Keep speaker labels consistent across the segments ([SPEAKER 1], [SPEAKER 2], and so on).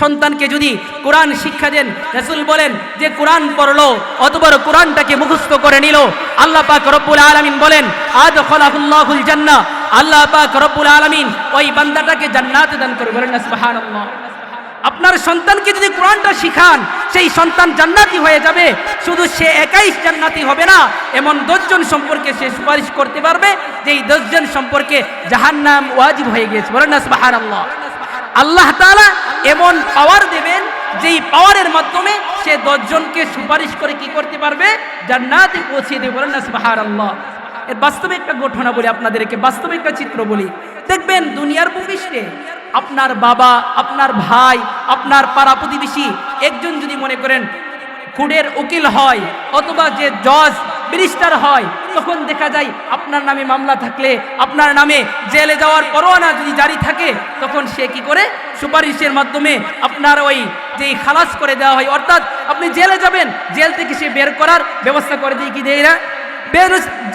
[SPEAKER 1] সন্তানকে যদি কোরআন শিক্ষা দেন, রাসূল বলেন যে কোরআন পড়লো অতঃপর কোরআনটাকে মুখস্থ করে নিল, আল্লাহ পাক রব্বুল আলামিন বলেন আদখালাহুল্লাহুল জান্নাহ, আল্লাহ পাক রব্বুল আলামিন ওই বান্দাটাকে জান্নাত দান করবে। বলেন না সুবহানাল্লাহ। আপনার সন্তানকে যদি কোরআনটা শিখান, সেই সন্তান জান্নাতি হয়ে যাবে। শুধু সে একাই জান্নাতি হবে না, এমন 10 জন সম্পর্কে সে সুপারিশ করতে পারবে যেই 10 জন সম্পর্কে জাহান্নাম ওয়াজিব হয়ে গেছে। বলেন না সুবহানাল্লাহ। আল্লাহ তাআলা এমন পাওয়ার দেবেন যেই পাওয়ারের মাধ্যমে সে 10 জনকে সুপারিশ করে কি করতে পারবে, জান্নাতে পৌঁছে দেবে। বলেন না সুবহানাল্লাহ। এর বাস্তবিক একটা ঘটনা বলি আপনাদেরকে, বাস্তবিক একটা চিত্র বলি। দেখবেন দুনিয়ার ভূপৃষ্ঠে আপনার বাবা, আপনার ভাই, আপনার পাড়া প্রতিবেশী একজন যদি মনে করেন কোর্টের উকিল হয় অথবা যে জজ ব্যারিস্টার হয়, তখন দেখা যায় আপনার নামে মামলা থাকলে, আপনার নামে জেলে যাওয়ার পরোয়ানা যদি জারি থাকে, তখন সে কি করে সুপারিশের মাধ্যমে আপনার ওই যেই খালাস করে দেওয়া হয়, অর্থাৎ আপনি জেলে যাবেন, জেল থেকে সে বের করার ব্যবস্থা করে দেয়। কি দেয় না?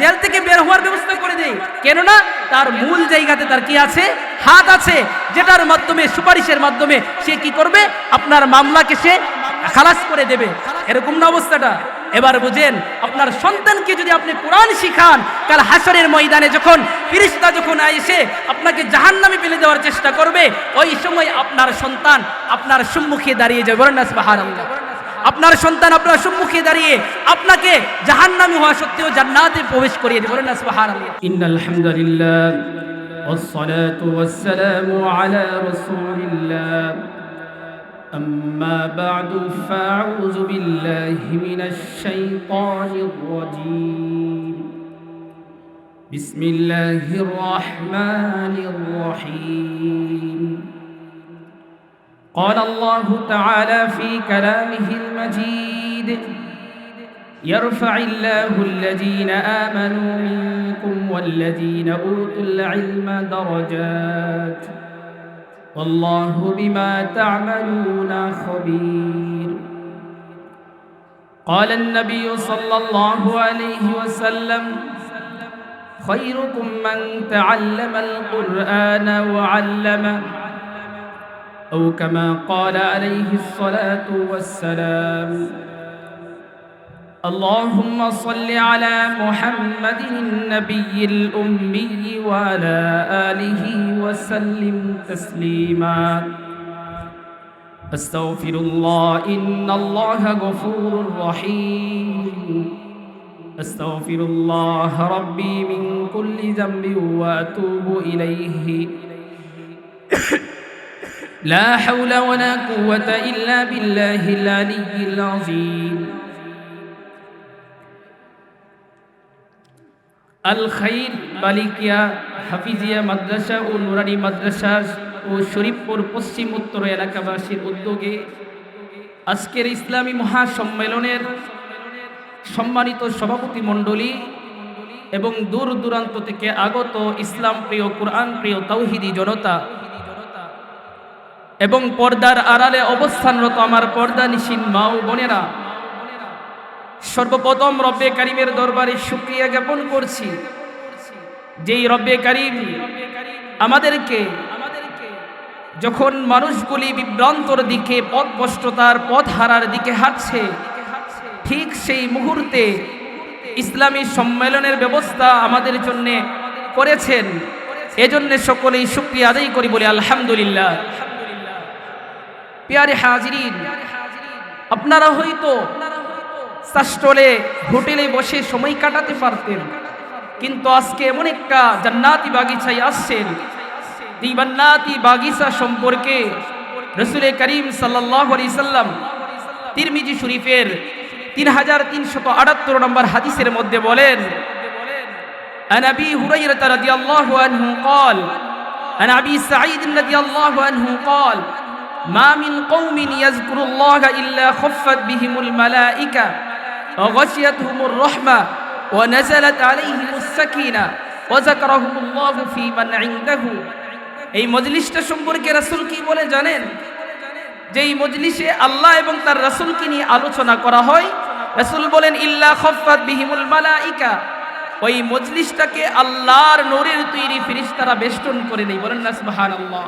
[SPEAKER 1] জেল থেকে বের হওয়ার ব্যবস্থা করে দেয়। কেননা তার মূল জায়গাতে তার কি আছে, হাত আছে, যেটার মাধ্যমে সুপারিশের মাধ্যমে সে কি করবে, আপনার মামলাকে সে খালাস করে দেবে। এরকম না অবস্থাটা? এবার বুঝেন, আপনার সন্তানকে যদি আপনি কোরআন শিখান, কাল হাসরের ময়দানে যখন ফেরেশতা যখন এসে আপনাকে জাহান্নামে ফেলে দেওয়ার চেষ্টা করবে, ওই সময় আপনার সন্তান আপনার সম্মুখে দাঁড়িয়ে যাবে। বলেন না সুবহানাল্লাহ। আপনার সন্তান আপনার সম্মুখে দাঁড়িয়ে আপনাকে জাহান্নামী হওয়া সত্ত্বেও জান্নাতে প্রবেশ করিয়ে দেবে। বলেন না সুবহানাল্লাহ।
[SPEAKER 2] ইন্নাল হামদুলিল্লাহ ওয়াসসালাতু ওয়াসসালামু আলা রাসূলিল্লাহ أما بعد فأعوذ بالله من الشيطان الرجيم بسم الله الرحمن الرحيم قال الله تعالى في كلامه المجيد يرفع الله الذين آمنوا منكم والذين أوتوا العلم درجات والله بما تعملون خبير قال النبي صلى الله عليه وسلم خيركم من تعلم القرآن وعلمه أو كما قال عليه الصلاة والسلام اللهم صل على محمد النبي الأمي وعلى آله وسلم تسليما أستغفر الله إن الله غفور رحيم أستغفر الله ربي من كل ذنب وأتوب إليه لا حول ولا قوة إلا بالله العلي العظيم আল খাইর বালিকিয়া হাফিজিয়া মাদ্রাসা ও নুরানি মাদ্রাসা ও শরীফপুর পশ্চিম উত্তর এলাকাবাসীর উদ্যোগে আজকের ইসলামী মহাসম্মেলনের সম্মানিত সভাপতি মণ্ডলী এবং দূর দূরান্ত থেকে আগত ইসলাম প্রিয়, কোরআন প্রিয় তাওহীদি জনতা এবং পর্দার আড়ালে অবস্থানরত আমার পর্দানিশীন মা ও বোনেরা, সর্বপ্রথম রব্বে কারিমের দরবারে শুকরিয়া জ্ঞাপন করছি, যেই রব্বে কারিম আমাদেরকে যখন মানুষগুলি বিভ্রান্তর দিকে, পথভ্রষ্টতার, পথ হারার দিকে হাঁটছে, ঠিক সেই মুহূর্তে ইসলামী সম্মেলনের ব্যবস্থা আমাদের জন্য করেছেন। এজন্য সকলেই শুকরিয়া আদায় করি, বলি আলহামদুলিল্লাহ। প্রিয় হাজিরিন, আপনারা হয়তো সাস্টলে হোটেলে বসে সময় কাটাতে পারতেন, কিন্তু আজকে এমন একটা জান্নাতি বাগিচায় আসছেন, এই জান্নাতি বাগিচা সম্পর্কে রাসূল করিম সাল্লাল্লাহু আলাইহি সাল্লাম তিরমিজি শরীফের 3378 নম্বর হাদিসের মধ্যে বলেন, আন আবি হুরায়রা রাদিয়াল্লাহু আনহু قال عن ابي سعيد رضي الله عنه قال ما من قوم يذكر الله الا خفت بهم الملائكه وغشيتهم الرحمة ونزلت عليهم السكينة وذكرهم الله في من عنده। এই মজলিসটা সম্পর্কে রাসূল কি বলে জানেন? যে এই মজলিসে আল্লাহ এবং তার রাসূলকে নিয়ে আলোচনা করা হয়, রাসূল বলেন ইল্লা খাফফাত বিহিমুল মালাইকা, ওই মজলিসটাকে আল্লাহর নূরের তৈরি ফেরেশতারা বেষ্টন করে নেয়। বলেন না সুবহানাল্লাহ।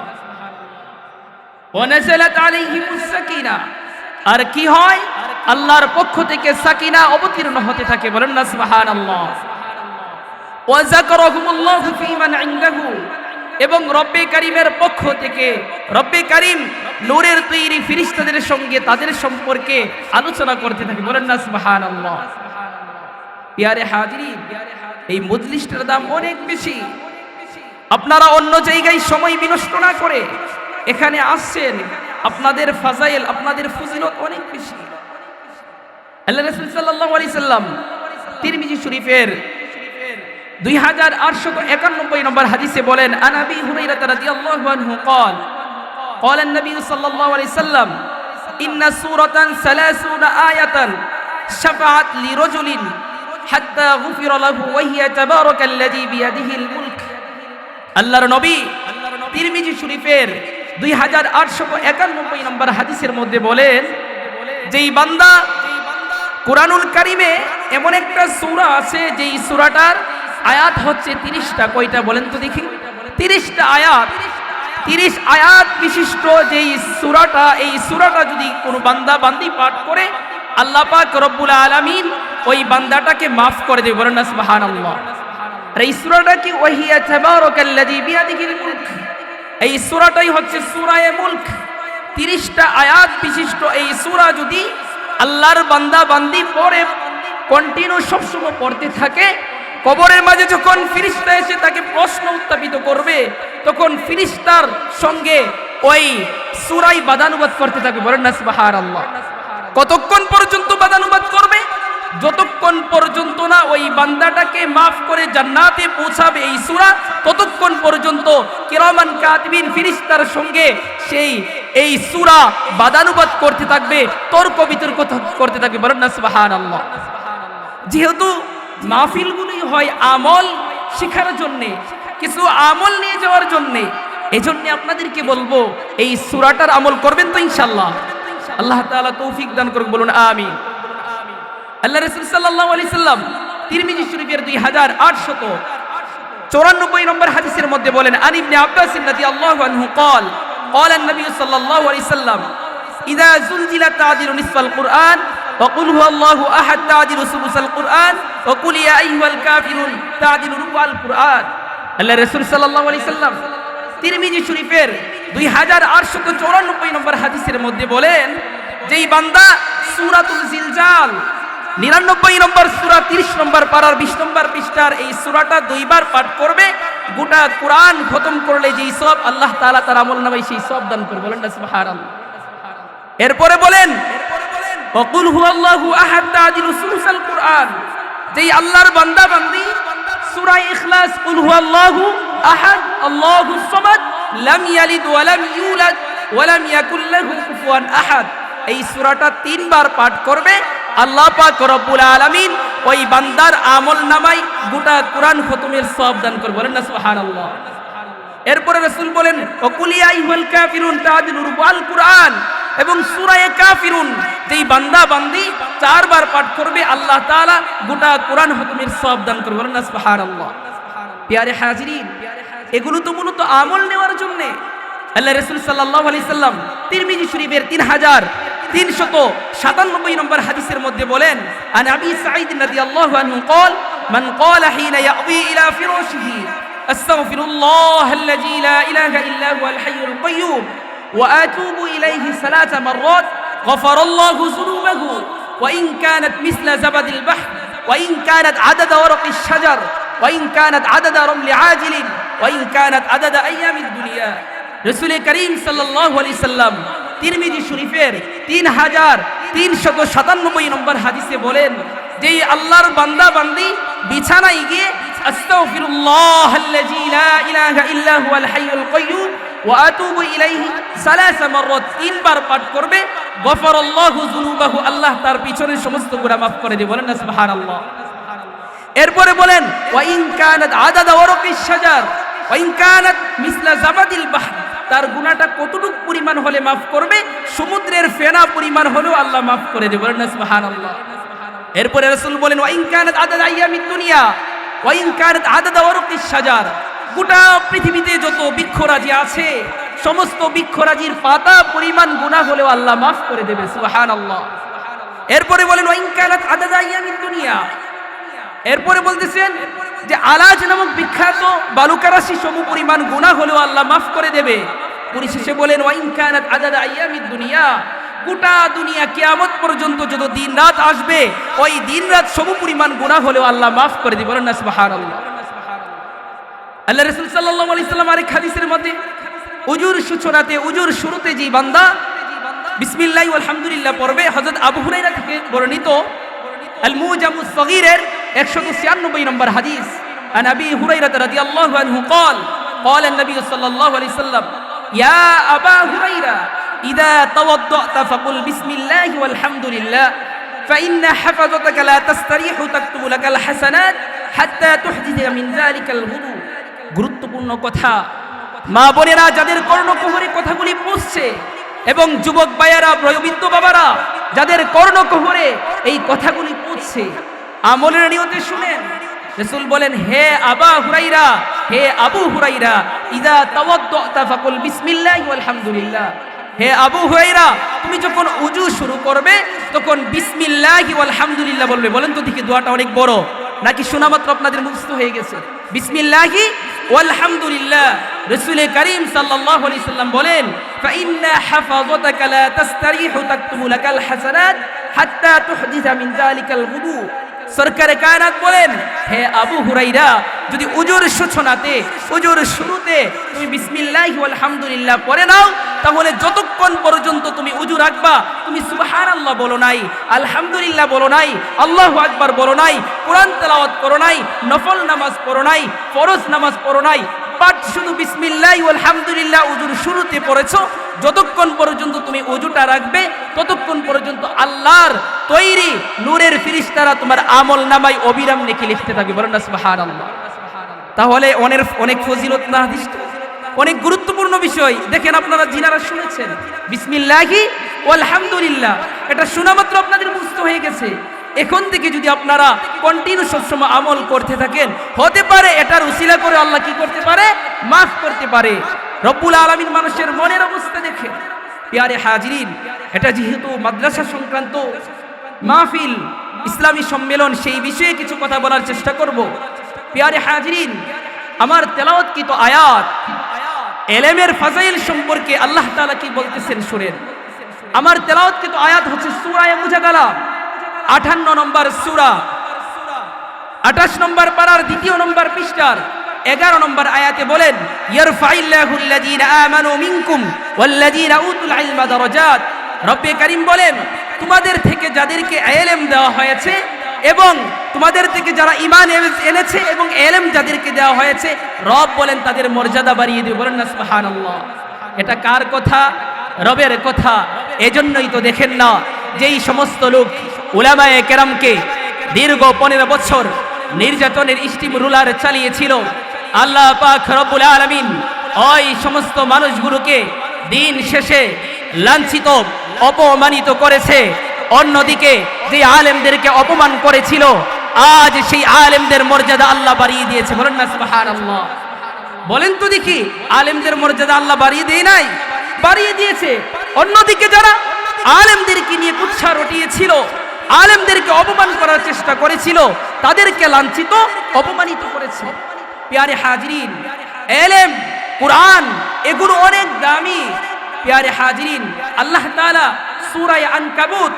[SPEAKER 2] ওয়া নাযালাত আলাইহিমুস সাকিনা, আর কি হয়, আল্লাহর পক্ষ থেকে সাকিনা অবতীর্ণ হতে থাকে। বলেন না সুবহানাল্লাহ। ওয়া যাকারাহুমুল্লাহু ফী মান ইনদাহু, এবং রব্বে কারীমের পক্ষ থেকে রব্বে কারীম নূরের তৈরি ফেরেশতাদের সঙ্গে তাদের সম্পর্কে আলোচনা করতে থাকে। বলেন না সুবহানাল্লাহ। প্রিয় হাজিরিন, এই মজলিসটার দাম অনেক বেশি। আপনারা অন্য জায়গায় সময় বিনষ্ট না করে এখানে আসছেন, আপনাদের ফাজাইল, আপনাদের ফজিলত অনেক বেশি। আল্লাহ রাসূল সাল্লাল্লাহু আলাইহি সাল্লাম তিরমিজি শরীফের 2891 নম্বর হাদিসে বলেন, আন আবি হুরায়রা রাদিয়াল্লাহু আনহু قال قال النبي صلى الله عليه وسلم ان سوره 30 ايه شفعت لرجل حتى غفر له وهي تبارك الذي بيده الملك। আল্লাহর নবী তিরমিজি শরীফের 2891 নম্বর হাদিসের মধ্যে বলেন, যেই বান্দা কুরআনুল কারীমে এমন একটা সূরা আছে যেই সূরাটার আয়াত হচ্ছে 30টা। কয়টা বলেন তো দেখি? 30টা আয়াত। 30 আয়াত বিশিষ্ট যেই সূরাটা, এই সূরাটা যদি কোনো বান্দা বান্দি পাঠ করে, আল্লাহ পাক রব্বুল আলামিন ওই বান্দাটাকে মাফ করে দেবে। বলেন না সুবহানাল্লাহ। আর এই সূরাটা কি? ওয়াহিয়া তাবারাকাল্লাযী বিয়াদিহিল মুলক। এই সূরাটাই হচ্ছে সূরায়ে মুলক। 30টা আয়াত বিশিষ্ট এই সূরা যদি আল্লাহর বান্দা বান্দি পড়ে, কন্টিনিউ সবসময় পড়তে থাকে, কবরের মাঝে যখন ফেরেশতা এসে তাকে প্রশ্ন উত্থাপিত করবে, তখন ফেরেশতার সঙ্গে ওই সূরাই বাদানুবাদ করতে থাকবে। বলেন না সুবহানাল্লাহ। কতক্ষণ পর্যন্ত বাদানুবাদ করবে? যতক্ষণ পর্যন্ত না ওই বান্দাটাকে মাফ করে জান্নাতে পৌঁছাবে এই সূরা, ততক্ষণ পর্যন্ত কিরামান কাতিবিন ফেরেশতার সঙ্গে এই সূরা বাদানুবাদ করতে থাকবে, তর্ক বিতর্ক করতে থাকবে। বলেন না সুবহানাল্লাহ। যেহেতু মাহফিলগুলি হয় আমল শেখার জন্যে, কিছু আমল নিয়ে যাওয়ার জন্যে, এজন্য আপনাদেরকে বলবো এই সূরাটার আমল করবেন তো ইনশাআল্লাহ। আল্লাহ তাআলা তৌফিক দান করুন, বলুন আমিন। আল্লাহ রাসূল সাল্লাল্লাহু আলাইহি সাল্লাম তিরমিজি শরীফের 2894 নম্বর হাদিসের মধ্যে বলেন, আন ইবনে আব্বাস রাদিয়াল্লাহু আনহু قال قال النبي صلى الله عليه وسلم اذا زلزلت تعدل نصف القران وقل هو الله احد تعدل ثلث القران وقل يا ايها الكافرون تعدل ربع القران। আল্লাহ রাসূল সাল্লাল্লাহু আলাইহি সাল্লাম তিরমিজি শরীফের 2894 নম্বর হাদিসের মধ্যে বলেন, যেই বান্দা সূরাতুল জিলজাল 99 নম্বর সূরা 30 নম্বর পারার 20 নম্বর পৃষ্ঠার এই সূরাটা দুইবার পাঠ করবে, গোটা কোরআন খতম করলে যেই সওয়াব আল্লাহ তাআলা তার আমলনামায় সেই সওয়াব দান করবে। বলেন না সুবহানাল্লাহ। এরপরে বলেন, ওয়াকুল হুয়াল্লাহু আহাদ তা'দিলু সুলুসাল কুরআন। যেই আল্লাহর বান্দা বান্দি সূরা ইখলাস কুল হুয়াল্লাহু আহাদ আল্লাহুস সামাদ লাম ইয়ালিদ ওয়া লাম ইউলাদ ওয়া লাম ইয়াকুল লাহু কুফুয়ান আহাদ, এই সূরাটা 3 বার পাঠ করবে, আল্লাহ পাক রব্বুল আলামিন ওই বান্দার আমলনামায় গোটা কোরআন খতমের সওয়াব দান করবে। বলেন না সুবহানাল্লাহ। এরপরে রাসূল বলেন, ওয়াকুল ইয়া আইয়ুহাল কাফিরুন তা'দিলু রুবাল কুরআন, এবং সূরা কাফিরুন যেই বান্দা বান্দি 4 বার পাঠ করবে, আল্লাহ তাআলা গোটা কোরআন খতমের সওয়াব দান করবে। বলেন না সুবহানাল্লাহ। প্রিয় হাজিরিন, এগুলো তো মূলত আমল নেওয়ার জন্য। আল্লাহ রাসূল সাল্লাল্লাহু আলাইহি সাল্লাম তিরমিজি শরীফের 3397 নম্বর হাদিসের মধ্যে বলেন, আন আবি সাঈদ রাদিয়াল্লাহু আনহু قال من قال حين يأوي إلى فراشه أستغفر الله الذي لا إله إلا هو الحي القيوم وأتوب إليه 3 مرات غفر الله ذنوبه وإن كانت مثل زبد البحر وإن كانت عدد ورق الشجر وإن كانت عدد رمل عاجل وإن كانت عدد أيام الدنيا। রাসূল করিম সাল্লাল্লাহু আলাইহি সাল্লাম তিরমিজি শরীফের 3397 নম্বর হাদিসে বলেন, যেই আল্লাহর বান্দা বান্দি বিছানায় গিয়ে আস্তাগফিরুল্লাহাল্লাযী লা ইলাহা ইল্লা হুয়াল হাইয়ুল কাইয়্যুম ওয়া আতুবু ইলাইহি 3 মাররাত 3 বার পাঠ করবে, গফরাল্লাহু যুনুবাহু, আল্লাহ তার পিছনের সমস্ত গুনাহ maaf করে দেবে। বলেন না সুবহানাল্লাহ। এরপরে বলেন, ওয়া ইন কানাত আদাদা ওয়ারাকিশ শাজার ওয়া ইন কানাত মিসলা জাবাদিল বাহর, তার গুনাহটা কতটুকু পরিমাণ হলে maaf করবে? সমুদ্রের ফেনা পরিমাণ হলেও আল্লাহ maaf করে দেবে। বলেন না সুবহানাল্লাহ। এরপরে রাসূল বলেন, ওয়া ইন কানাত আদাদা আইয়ামিদ দুনিয়া ওয়া ইন কানাত আদাদা ওয়ারাকিশ শাজার, গোটা পৃথিবীতে যত বৃক্ষরাজি আছে সমস্ত বৃক্ষরাজির পাতা পরিমাণ গুনাহ হলেও আল্লাহ মাফ করে দেবে, সুবহানাল্লাহ। এরপরে বলেন ওয়া ইন কানাত আদাদা আইয়ামিদ দুনিয়া, এরপরে বলতেছেন যে আলাজ নামক বিখ্যাত বালুকা রাশি সম পরিমাণ গুনাহ হলেও আল্লাহ মাফ করে দেবে। পরিশেষে বলেন ওয়া ইন কানাত আদাদা আইয়ামিদ দুনিয়া, গোটা দুনিয়া কিয়ামত পর্যন্ত যত দিন রাত আসবে ওই দিন রাত সম পরিমাণ গুনাহ হলেও আল্লাহ মাফ করে দিবে, বলেন না সুবহানাল্লাহ। আল্লাহ রাসূল সাল্লাল্লাহু আলাইহি সাল্লাম আরেক হাদিসের মধ্যে উজুর সূচনাতে উজুর শুরুতে যে বান্দা বিসমিল্লাহি ওয়াল হামদুলিল্লাহ পড়বে, হযরত আবু হুরায়রা থেকে বর্ণিত আল মুজামুস সগীরের 196 নম্বর হাদিস, আন আবি হুরায়রা রাদিয়াল্লাহু আনহু قال قال النبي صلى الله عليه وسلم يا أبا هريرة إذا توضأت فقل بسم الله والحمد لله فإن حفظتك لا تستريح تكتب لك الحسنات حتى تحدث من ذلك الوضوء। গুরুত্বপূর্ণ কথা, মা বোনেরা যাদের কর্ণকুহরে কথাগুলি পৌঁছছে এবং যুবক ভাইয়েরা বয়োবৃদ্ধ বাবারা যাদের কর্ণকুহরে এই কথাগুলি পৌঁছছে, আমলের নিয়তে শুনেন। রাসূল বলেন হে আবা হুরাইরা, হে আবু হুরাইরা, ইযা তাওয়াদ্দাতা ফাকুল বিসমিল্লাহি ওয়াল হামদুলিল্লাহ, হে আবু হুরাইরা তুমি যখন ওযু শুরু করবে তখন বিসমিল্লাহি ওয়াল হামদুলিল্লাহ বলবে। বলেন তো দেখি দোয়াটা অনেক বড় নাকি শোনা মাত্র আপনাদের মুখস্থ হয়ে গেছে? বিসমিল্লাহি ওয়াল হামদুলিল্লাহ। রাসূল কারীম সাল্লাল্লাহু আলাইহি সাল্লাম বলেন ফাইন্না হাফাযাতাকা লা তাস্তারিহু তাকতুবু লাকাল হাসানাত হাত্তা তুহদিসা মিন যালিকাল ওযু। সরকারে কায়নাত বলেন হে আবু হুরাইরা, যদি উজুর সূচনাতে উজুর শুরুতে তুমি বিসমিল্লাহি ওয়াল হামদুলিল্লাহ পড়ে নাও, তাহলে যতক্ষণ পর্যন্ত তুমি উজু রাখবা, তুমি সুবহানাল্লাহ বলো নাই, আলহামদুলিল্লাহ বলো নাই, আল্লাহু আকবার বলো নাই, কোরআন তেলাওয়াত করো নাই, নফল নামাজ পড়ো নাই, ফরজ নামাজ পড়ো নাই, বাট শুধু বিসমিল্লাহি ওয়াল হামদুলিল্লাহ উজুর শুরুতে পড়েছো, যতক্ষণ পর্যন্ত তুমি উজুটা রাখবে ততক্ষণ পর্যন্ত আল্লাহর তৈরি নূরের ফেরেশতারা তোমার আমল নামায় অবিরাম নেকি লিখতে থাকবে, বলেন না সুবহানাল্লাহ। তাহলে অনেক ফজিলত না হাদিসটা, অনেক গুরুত্বপূর্ণ বিষয়। দেখেন আপনারা যিনারা শুনেছেন বিসমিল্লাহি ওয়াল হামদুলিল্লাহ, এটা শোনা মাত্র আপনাদের মুখস্থ হয়ে গেছে। এখন থেকে যদি আপনারা কন্টিনিউ সবসময় আমল করতে থাকেন, হতে পারে এটার উসিলা করে আল্লাহ কি করতে পারে, মাফ করতে পারে। রব্বুল আলামিন মানুষের মনের অবস্থা দেখে। প্রিয় হাজিরিন, এটা যেহেতু মাদ্রাসা সংক্রান্ত মাহফিল, ইসলামী সম্মেলন, সেই বিষয়ে কিছু কথা বলার চেষ্টা করব। প্রিয় হাজিরিন, আমার তেলাওয়াতকৃত আয়াত ইলমের ফাজাইল সম্পর্কে আল্লাহ তাআলা কি বলতেছেন শুনেন। আমার তেলাওয়াতকৃত আয়াত হচ্ছে সূরা মুজাদালা 58 নম্বর সূরা 28 নম্বর পারার 2 নম্বর পৃষ্ঠার 11 নম্বর আয়াতে বলেন ইয়ারফাইল্লাহু আল্লাযীনা আমানু মিনকুম ওয়াল্লাযীনা উতুল ইলমা দারাজাত। রব্বে কারীম বলেন তোমাদের থেকে যাদেরকে ইলম দেওয়া হয়েছে এবং তোমাদের থেকে যারা ঈমান এনেছে এবং ইলম যাদেরকে দেওয়া হয়েছে, রব বলেন তাদের মর্যাদা বাড়িয়ে দিবে, বলেন না সুবহানাল্লাহ। এটা কার কথা? রবের কথা। এজন্যই তো দেখেন না যেই সমস্ত লোক উলামায়ে কেরামকে দীর্ঘ 15 বছর নির্যাতনের স্টিম রুলার চালিয়েছিল, আল্লাহ পাক রব্বুল আলামিন ওই সমস্ত মানুষগুলোকে দিন শেষে লাঞ্ছিত অপমানিত করেছে। অন্যদিকে যে আলেমদেরকে অপমান করেছিল, আজ সেই আলেমদের মর্যাদা আল্লাহ বাড়িয়ে দিয়েছে, বলেন না সুবহানাল্লাহ। বলেন তো দেখি আলেমদের মর্যাদা আল্লাহ বাড়িয়ে দেয় নাই? বাড়িয়ে দিয়েছে। অন্যদিকে যারা আলেমদেরকে নিয়ে কুৎসা রটিয়েছিল, আলেমদেরকে অপমান করার চেষ্টা করেছিল, তাদেরকে লাঞ্ছিত অপমানিত করেছে। প্রিয় হাজিরিন, ইলম, কুরআন এগুলো অনেক দামি। প্রিয় হাজিরিন, আল্লাহ তাআলা সূরা আনকাবুত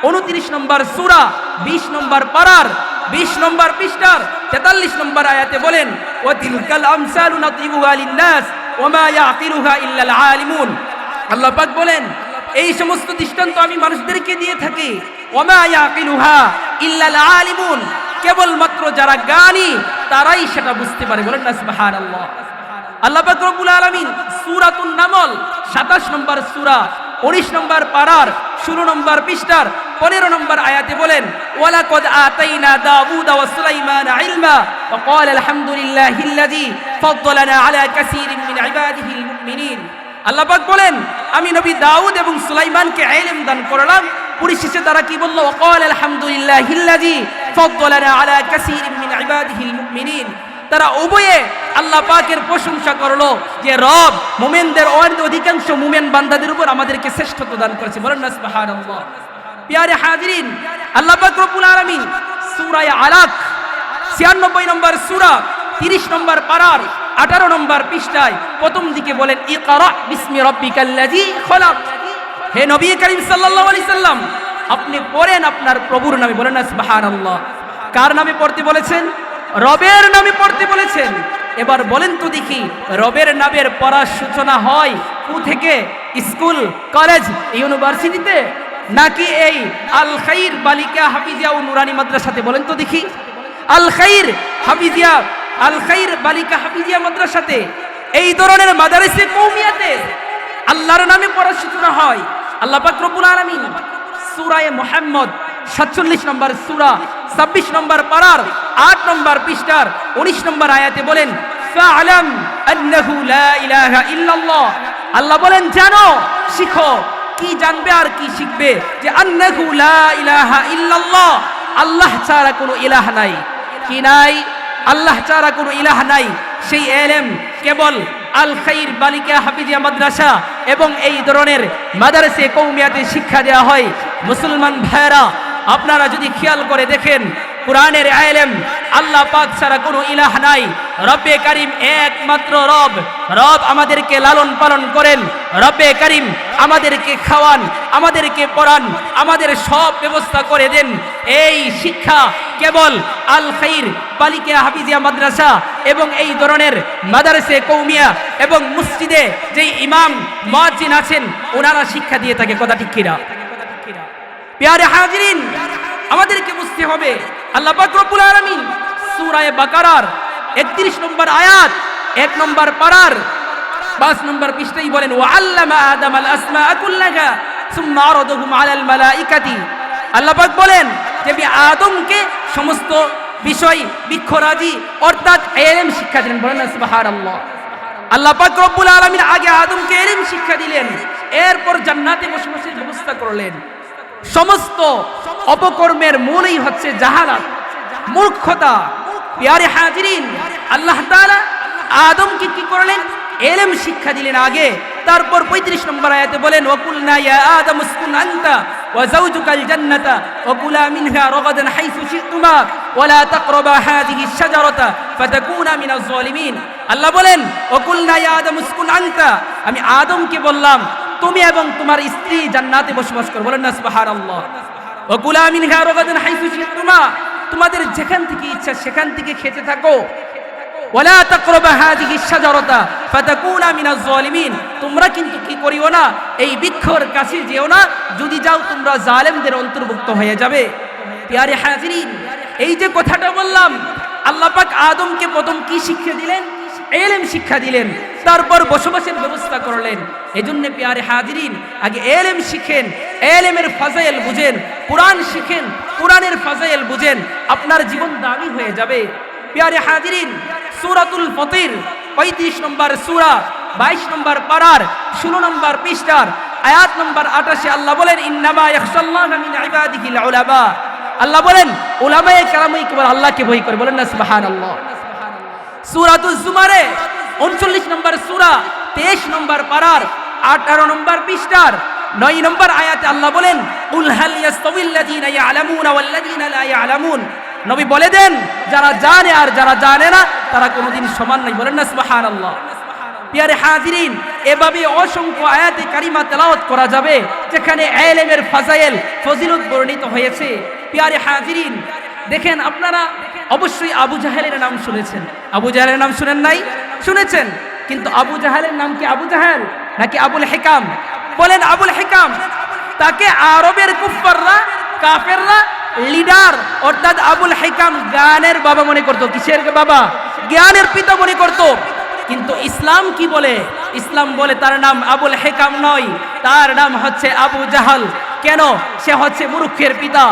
[SPEAKER 2] 29 নম্বর সূরা 20 নম্বর পারার 20 নম্বর পৃষ্ঠার 43 নম্বর আয়াতে বলেন ওয়া তিলকাল আমসালু নাদিবুহা লিন-নাস ওয়া মা ইয়াকিলুহা ইল্লাল আলিমুন। আল্লাহ পাক বলেন এই সমস্ত দৃষ্টান্ত আমি মানুষদেরকে দিয়ে থাকি, ওয়া মা ইয়াকিলুহা ইল্লাল আলিমুন, কেবলমাত্র যারা জ্ঞানী তারাই সেটা বুঝতে পারে, বলেন না সুবহানাল্লাহ। আল্লাহ পাক রব্বুল আলামিন সূরাতুন নামল 27 নম্বর সূরা 19 নম্বর পারার 16 নম্বর পৃষ্ঠার 15 নম্বর আয়াতে বলেন ওয়ালাকাদ আতাইনা দাউদা ওয়া সুলাইমানা ইলমা ওয়া ক্বালা আলহামদুলিল্লাহিল্লাযী ফাদ্দালানা আলা কাসীরিন মিন ইবাদিহিল মুমিনিন। আল্লাহ পাক বলেন আমি নবী দাউদ এবং সুলাইমানকে ইলম দান করলাম। পরিশেষে তারা কি বলল? ওয়া ক্বালা আলহামদুলিল্লাহিল্লাযী ফাদ্দালানা আলা কাসীরিন মিন ইবাদিহিল মুমিনিন।
[SPEAKER 1] তারা উভয়ে আল্লাহ পাকের প্রশংসা করলো যে রব মুমিনদের অধিকাংশ মুমিন বান্দাদের উপর আমাদেরকে শ্রেষ্ঠত্ব দান করেছে। বলেন না সুবহানাল্লাহ। প্রিয় হাজিরিন, আল্লাহ পাক রব্বুল আলামিন সূরা আলাক 96 নম্বর সূরা 30 নম্বর পারার 18 নম্বর পৃষ্ঠায় প্রথম দিকে বলেন ইকরা বিসমি রাব্বিকাল্লাযী খলাক। হে নবী করিম সাল্লাল্লাহু আলাইহি সাল্লাম, আপনি পড়েন আপনার প্রভুর নামে। বলেন না সুবহানাল্লাহ। কার নামে পড়তে বলেছেন? রবের নামে পড়তে বলেছেন। এবার বলেন তো দেখি, রবের নামের পড়ার সূচনা হয় কো থেকে? স্কুল, কলেজ, ইউনিভার্সিটিতে, নাকি এই আল খাইর বালিকা হাফিজিয়া ও নুরানি মাদ্রাসাতে? বলেন তো দেখি। আল খাইর হাফিজিয়া, আল খাইর বালিকা হাফিজিয়া মাদ্রাসাতে, এই ধরনের মাদারিসে কওমিয়াতে আল্লাহর নামে পড়ার সূচনা হয়। আল্লাহ পাক রব্বুল আলামিন সূরা মুহাম্মদ 47 নম্বর সূরা 26 নম্বর পারার 8 নম্বর পৃষ্ঠার 19 নম্বর আয়াতে বলেন ফা'লাম আন্নাহু লা ইলাহা ইল্লাল্লাহ। আল্লাহ বলেন জানো, শিখো। কি জানবে আর কি শিখবে? যে আন্নাহু লা ইলাহা ইল্লাল্লাহ, আল্লাহ ছাড়া কোনো ইলাহ নাই। কি নাই? আল্লাহ ছাড়া কোনো ইলাহ নাই। সেই ইলম কেবল আল খাইর বালিকা হাফিজিয়া মাদ্রাসা এবং এই ধরনের মাদ্রাসে কওমিয়াতে শিক্ষা দেওয়া হয়। মুসলমান ভাইরা, আপনারা যদি খেয়াল করে দেখেন, কোরআনের ইলম আল্লাহ পাক ছাড়া কোনো ইলাহ নাই। রব্বে কারীম একমাত্র রব। রব আমাদেরকে লালন পালন করেন। রব্বে কারীম আমাদেরকে খাওয়ান, আমাদেরকে পড়ান, আমাদের সব ব্যবস্থা করে দেন। এই শিক্ষা কেবল আল খাইর বালিকা হাফিজিয়া মাদ্রাসা এবং এই ধরনের মাদ্রাসে কওমিয়া এবং মসজিদে যেই ইমাম মুয়াজ্জিন আছেন ওনারা শিক্ষা দিয়ে থাকে। কথা ঠিক কিনা? প্রিয় হাজিরিন, আমাদেরকে বুঝতে হবে আল্লাহ পাক রব্বুল আলামিন সূরা বাকারার 31 নম্বর আয়াত 1 নম্বর পারার 5 নম্বর পৃষ্ঠায় বলেন ওয়া আল্লামা আদামাল আসমাআ কুল্লাহা সুম্মা আরাদাহুম আলাল মালাইকাতি। আল্লাহ পাক বলেন যে আমি আদমকে সমস্ত বিষয় বিক্ষরাজি অর্থাৎ ইলম শিক্ষা দিলেন। বলেন না সুবহানাল্লাহ। আল্লাহ পাক রব্বুল আলামিন আগে আদমকে ইলম শিক্ষা দিলেন, এরপর জান্নাতে বসবাসের ব্যবস্থা করলেন। সমস্ত অপকর্মের মূলই হচ্ছে জাহালাত, মূর্খতা। প্রিয় হাজিরিন, আল্লাহ তাআলা আদমকে কি করলেন? ইলম শিক্ষা দিলেন আগে। তারপর 35 নম্বর আয়াতে বলেন ওয়াকুলনা ইয়া আদম উসকুন আনতা ওয়া যাওজুকাল জান্নাতা ওয়া কুলা মিনহা রাগাদান হাইসু শি'তুমা ওয়া লা তাকরাবা হাযিহি আশ-শাজারাতা ফাতাকুনা মিনাজ জালিমিন। আল্লাহ বলেন ওয়াকুলনা ইয়া আদম উসকুন আনতা, আমি আদমকে বললাম তুমি এবং তোমার স্ত্রী জান্নাতে বসবাস করো। বলেন না সুবহানাল্লাহ। ওয়া কুলা মিনহা রাগাদান হাইসু শি'তুমা, তোমাদের যেখান থেকে ইচ্ছা সেখান থেকে খেতে থাকো। ওয়ালা তাকরাবা হাযিহি আশ-শাজারাতা ফাতাকুনা মিনাজ জালিমিন, তোমরা কিন্তু কি করিও না, এই বৃক্ষর কাছে যেও না, যদি যাও তোমরা জালেমদের অন্তর্ভুক্ত হয়ে যাবে। প্রিয় হাজিরিন, এই যে কথাটা বললাম, আল্লাহ পাক আদমকে প্রথম কি শিক্ষা দিলেন? ইলম শিক্ষা দিলেন, তারপর বসবাসের ব্যবস্থা করলেন। এজন্য প্রিয় হাজিরিন, আগে ইলম শিখেন, ইলমের ফাজাইল বুঝেন, কোরআন শিখেন, কোরআনের ফাজাইল বুঝেন, আপনার জীবন দামি হয়ে যাবে। প্রিয় হাজিরিন, সূরাতুল ফাতির 35 নম্বর সূরা 22 নম্বর পারার 16 নম্বর পৃষ্ঠার আয়াত নম্বর 28 আল্লাহ বলেন ইন্নামা ইয়াখশাল্লাহা মিন ইবাদিহিল উলামা। আল্লাহ বলেন উলামায়ে কেরামই কেবল আল্লাহকে ভয় করে। বলেন না সুবহানাল্লাহ। সূরাতুজ জুমারে 39 নম্বর সূরা 23 নম্বর পারার 18 নম্বর পৃষ্ঠার 9 নম্বর আয়াতে আল্লাহ বলেন কুল হাল ইয়াস্তাবিল্লাযীনা ইয়ালামুনা ওয়াল্লাযীনা লা ইয়ালামুন। নবী বলে দেন যারা জানে আর যারা জানে না তারা কোনোদিন সমান নাই। বলেন না সুবহানাল্লাহ। প্রিয় হাজিরিন, এভাবে অসংখ্য আয়াতে কারিমা তেলাওয়াত করা যাবে যেখানে ইলমের ফাজাইল ফজিলত বর্ণিত হয়েছে। প্রিয় হাজিরিন, দেখেন আপনারা অবশ্যই আবু জাহেলের নাম শুনেছেন। আবু জাহেলের নাম শুনেন নাই? শুনেছেন। কিন্তু আবু জাহেলের নাম কি আবু জাহেল নাকি আবুল হিকাম? বলেন আবুল হিকাম। তাকে আরবের কুফাররা, কাফেররা লিডার অর্থাৎ আবুল হিকাম জ্ঞানের বাবা মনে করত। কিসের বাবা? জ্ঞানের পিতা মনে করত। কিন্তু ইসলাম কি বলে? ইসলাম বলে তার নাম আবুল হিকাম নয়, তার নাম হচ্ছে আবু জাহাল। কেন? সে হচ্ছে মূর্খের পিতা,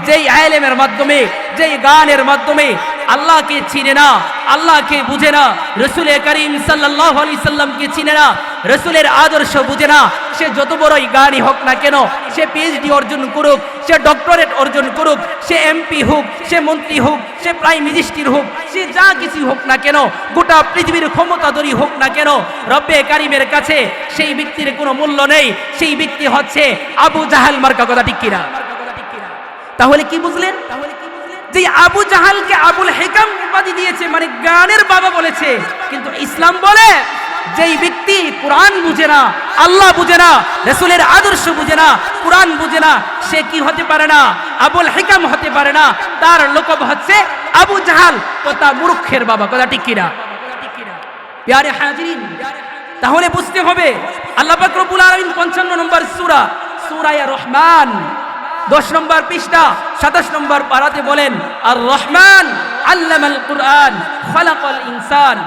[SPEAKER 1] যেই ইলমের মাধ্যমে, যেই জ্ঞানের মাধ্যমে আল্লাহকে চিনে না, আল্লাহকে বুঝে না, রসুল করিম সাল্লাল্লাহু আলাইহি সাল্লামকে চিনে না, রসুলের আদর্শ বুঝে না, সে যত বড়ই জ্ঞানী হোক না কেন, সে পিএইচডি অর্জন করুক, সে ডক্টরেট অর্জন করুক, সে এমপি হোক, সে মন্ত্রী হোক, সে প্রাইম মিনিস্টার হোক, সে যা কিছু হোক না কেন, গোটা পৃথিবীর ক্ষমতাধরী হোক না কেন, রব্বে কারিমের কাছে সেই ব্যক্তির কোনো মূল্য নেই। সেই ব্যক্তি হচ্ছে আবু জাহাল মার্কা, কথা ঠিক কিনা? তাহলে কি বুঝলেন? যে আবু জাহালকে আবুল হিকাম উপাধি দিয়েছে, মানে জ্ঞানের বাবা বলেছে। কিন্তু ইসলাম বলে যেই ব্যক্তি কোরআন বুঝে না, আল্লাহ বুঝে না, রাসূলের আদর্শ বুঝে না, কোরআন বুঝে না, সে কি হতে পারে না? আবুল হিকাম হতে পারে না। তার লোকব হচ্ছে আবু জাহাল, কথা মূর্খের বাবা, কথা ঠিক কিনা? প্যারে হাজিরিন, তাহলে বুঝতে হবে আল্লাহ পাক রব্বুল আলামিন 55 নম্বর সূরা, সূরা রহমান 10 নম্বর পৃষ্ঠা 27 নম্বর পারাতে বলেন, আর রহমান আল্লামাল কুরআন খালাকাল ইনসান।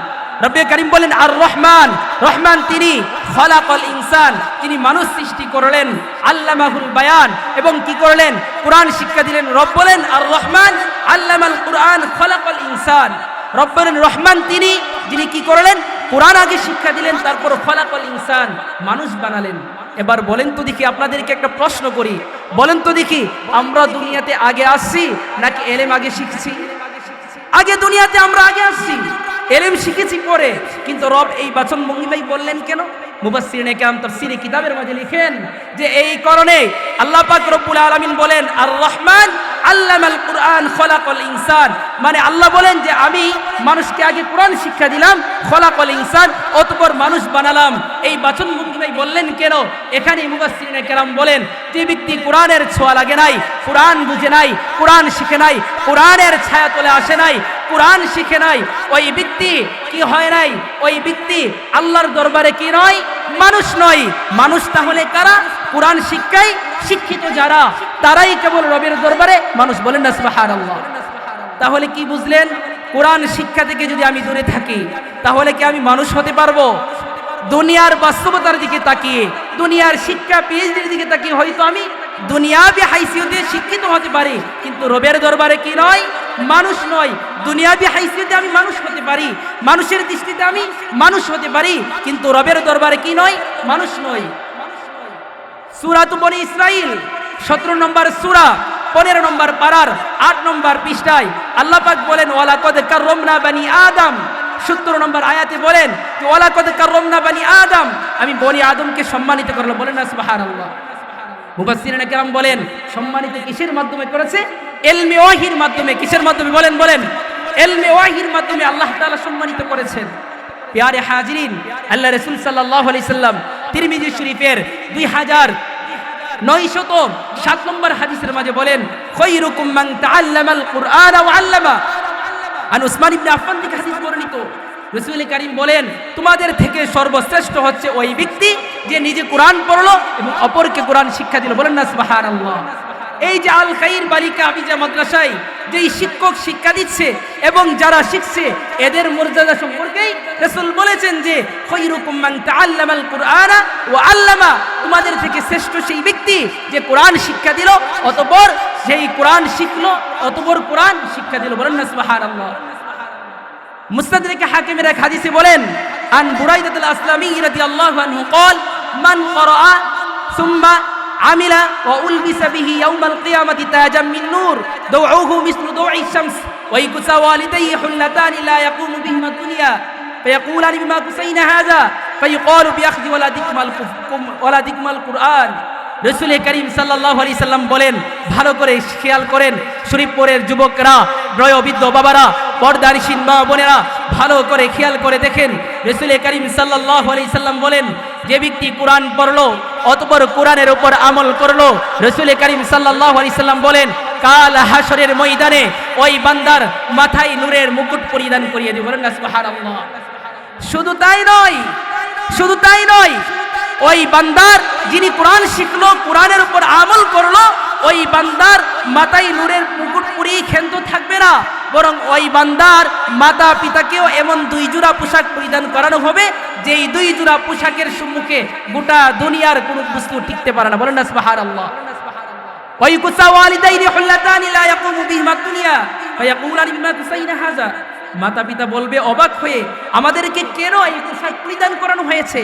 [SPEAKER 1] রব্বে কারীম বলেন আর রহমান, রহমান তিনি, খালাকাল ইনসান তিনি মানুষ সৃষ্টি করলেন, আল্লামাহুল বায়ান এবং কি করলেন? কোরআন শিক্ষা দিলেন। রব বলেন আর রহমান আল্লামাল কুরআন খালাকাল ইনসান। রব বলেন রহমান তিনি, যিনি কি করলেন? কোরআন আগে শিক্ষা দিলেন, তারপর খালাকাল ইনসান মানুষ বানালেন। এবার বলেন তো দেখি, আপনাদেরকে একটা প্রশ্ন করি, বলেন তো দেখি, আমরা দুনিয়াতে আগে আসছি নাকি এলেম আগে শিখছি? আগে দুনিয়াতে আমরা আগে আসছি, এলেম শিখেছি পরে। কিন্তু রব এই বাচন ভঙ্গিমাই বললেন কেন? মুফাসসিরিনে কেরাম তাফসীরে কিতাবের মাঝে লিখেন যে এই কারণে আল্লাহ পাক রব্বুল আলামিন বলেন আর রহমান আল্লামাল কুরআন খালাকাল ইনসান, মানে আল্লাহ বলেন যে আমি মানুষকে আগে কোরআন শিক্ষা দিলাম, খালাকাল ইনসান অতঃপর মানুষ বানালাম। এই বাচন ভঙ্গিমাই বললেন কেন? এখানে মুফাসসিরিনে কেরাম বলেন যে ব্যক্তি কোরআনের ছোঁয়া লাগে নাই, কোরআন বুঝে নাই, কোরআন শিখে নাই, কোরআনের ছায়া তলে আসে নাই, কোরআন শিখে নাই, ওই ব্যক্তি কি হয় নাই? ওই ব্যক্তি আল্লাহর দরবারে কি নয়? মানুষ নয়। মানুষ তাহলে কারা? কোরআন শিক্ষায় শিক্ষিত যারা, তারাই কেবল রবের দরবারে মানুষ। বলেন না সুবহানাল্লাহ। তাহলে কি বুঝলেন? কোরআন শিক্ষা থেকে যদি আমি দূরে থাকি, তাহলে কি আমি মানুষ হতে পারবো? দুনিয়ার বাস্তবতার দিকে তাকিয়ে, দুনিয়ার শিক্ষা পিএইচডির দিকে তাকিয়ে হয়তো আমি দুনিয়াবি হাইসিয়তে শিক্ষিত হতে পারি, কিন্তু রবের দরবারে কি নয়? মানুষ নয়। দুনিয়াবি হাইসিয়তে আমি মানুষ হতে পারি, মানুষের দৃষ্টিতে আমি মানুষ হতে পারি, কিন্তু রবের দরবারে কি নয়? মানুষ নয়। সূরাত বনী ইসরাইল 17 নম্বর সূরা 15 নম্বর পারার 8 নম্বর পৃষ্ঠায় আল্লাহ পাক বলেন ওয়ালাকাদ কাররামনা বানি আদম। 70 নম্বর আয়াতে বলেন যে ওয়ালাকাদ কাররামনা বানি আদম, আমি বনি আদমকে সম্মানিত করলাম। বলেন না সুবহানাল্লাহ। মুফাসসিরিনে কেরাম বলেন সম্মানিত কিসের মাধ্যমে করেছে? ইলমে ওয়াহির মাধ্যমে। কিসের মাধ্যমে? বলেন বলেন। ইলমে ওয়াহির মাধ্যমে আল্লাহ তাআলা সম্মানিত করেছেন। প্যারে হাজিরিন, আল্লাহ রাসূল সাল্লাল্লাহু আলাইহি সাল্লাম তিরমিজি শরীফের 2907 নম্বর হাদিসের মাঝে বলেন খায়রুকুম মান তাআল্লামাল কুরআন ওয়া আল্লামা। আন উসমান ইবনে আফফান থেকে হাদিস বর্ণিত, রাসূল কারীম বলেন তোমাদের থেকে সর্বশ্রেষ্ঠ হচ্ছে ওই ব্যক্তি যে নিজে কোরআন পড়লো এবং অপরকে কোরআন শিক্ষা দিল। বলেন না সুবহানাল্লাহ। এই যে আল খাইর বালিকা আবিজা মাদ্রাসায় যেই শিক্ষক শিক্ষা দিচ্ছে এবং যারা শিখছে, এদের মর্যাদা সম্পর্কেই রাসূল বলেছেন যে খায়রুকুম মান তাআল্লামাল কুরআন ওয়া আল্লামা, তোমাদের থেকে শ্রেষ্ঠ সেই ব্যক্তি যে কোরআন শিক্ষা দিল অতঃপর সেই কোরআন শিখলো, অতঃপর কোরআন শিক্ষা দিল। বলেন না সুবহানাল্লাহ। মুস্তাদরিক হাকিমের এক হাদিসে বলেন আন বুরাইদাতুল আসলামী রাদিয়াল্লাহু আনহু قال মান ক্বারা সুম্মা আমিলা ওয়া উলবিসা বিহি ইয়াউমাল কিয়ামাতি তাজাম মিন নূর দাউহু মিসলু দাউই শামস ওয়া ইয়াকুসা ওয়ালিদাইহি হুল্লাতান লা ইয়াকুমু বিহিমা দুনিয়া ফায়াকুলান বিমা কুসাইনা হাযা ফায়ুকালু বিআখযি ওয়ালাদিকুমাল কুরআন। রাসূল করিম সাল্লাল্লাহু আলাইহি সাল্লাম বলেন, ভালো করে খেয়াল করেন শরীফপুরের যুবকরা, বয়োবৃদ্ধ বাবারা, পর্দানিশীন মা বোনেরা, ভালো করে খেয়াল করে দেখেন। রাসূল করিম সাল্লাল্লাহু আলাইহি সাল্লাম বলেন যে ব্যক্তি কোরআন পড়লো অতঃপর কোরআনের উপর আমল করলো, রাসূল করিম সাল্লাল্লাহু আলাইহি সাল্লাম বলেন কাল হাসরের ময়দানে ওই বান্দার মাথায় নূরের মুকুট পরিধান করিয়ে দিবেন। বলেন না সুবহানাল্লাহ। শুধু তাই নয়, শুধু তাই নয়, ওই বান্দার যিনি কোরআন শিখলো, কোরআনের উপর আমল করলো, ওই বান্দার মাথায় নূরের মুকুট পরিয়ে ক্ষান্ত থাকবে না, বরং ওই বান্দার মাতা পিতাকেও এমন 2 জোড়া পোশাক পরিধান করানো হবে যেই 2 জোড়া পোশাকের সম্মুখে গোটা দুনিয়ার কোনো বস্তু টিকতে পারে না। বলেন না সুবহানাল্লাহ। ওয়া ইয়াকুসা ওয়ালিদাইহি হুল্লাতান লা ইয়াকুমু বিহিমা দুনিয়া
[SPEAKER 2] ফায়াকুলান ইম্মা কুসাইনা হাযা, মাতা পিতা বলবে অবাক হয়ে, আমাদেরকে কেন এই পোশাক পরিধান করানো হয়েছে,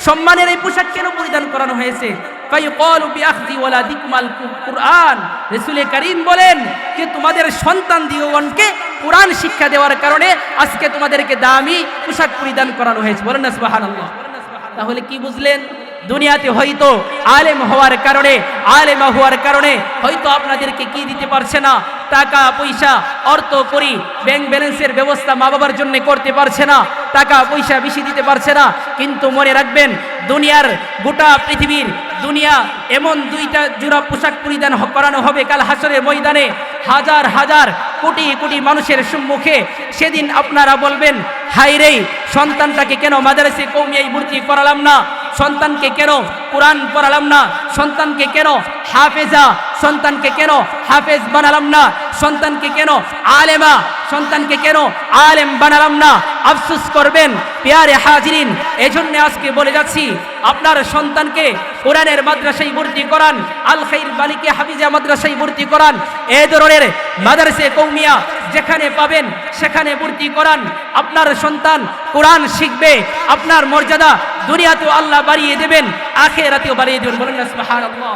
[SPEAKER 2] সম্মানের এই পোশাক কেন পরিধান করানো হয়েছে? ফায়াকুলু বিআখযি ওয়ালাদিকুমাল কুরআন, রাসূল কারীম বলেন যে তোমাদের সন্তান দিগণকে কোরআন শিক্ষা দেওয়ার কারণে আজকে তোমাদেরকে দামি পোশাক পরিধান করানো হয়েছে। বলেন না সুবহানাল্লাহ। তাহলে কি বুঝলেন? দুনিয়াতে হয়তো আলেম হওয়ার কারণে, আলেমা হওয়ার কারণে হয়তো আপনাদেরকে কি দিতে পারছে না, টাকা পয়সা অর্থ করি, ব্যাংক ব্যালেন্সের ব্যবস্থা মা বাবার জন্য করতে পারছে না, টাকা পয়সা বেশি দিতে পারছে না। কিন্তু মনে রাখবেন, দুনিয়ার গোটা পৃথিবীর দুনিয়া এমন দুইটা জোড়া পোশাক পরিধান করানো হবে কাল হাসরের ময়দানে, হাজার হাজার কোটি কোটি মানুষের সম্মুখে। সেদিন আপনারা বলবেন, হায় রে, সন্তানটাকে কেন মাদ্রাসে কওমিয়ায় ভর্তি করালাম না, সন্তানকে কেন কোরআন পড়ালাম না, সন্তানকে কেন হাফেজা, সন্তানকে কেন হাফেজ বানালাম না, সন্তানকে কেন আলেমা, সন্তানকে কেন আলেম বানালাম না। আফসোস করবেন প্রিয় হাজিরিন। এজন্য আজকে বলে যাচ্ছি, আপনার সন্তানকে কোরআনের মাদ্রাসায় ভর্তি করান, আল খাইর বালিকা হাফিজা মাদ্রাসায় ভর্তি করান। এই ধরনের মাদ্রাসে কওমিয়া যেখানে পাবেন সেখানে ভর্তি করান। আপনার সন্তান কোরআন শিখবে, আপনার মর্যাদা দুনিয়াতেও আল্লাহ বাড়িয়ে দেবেন, আখিরাতেও বাড়িয়ে দেবেন। বলেন না সুবহানাল্লাহ।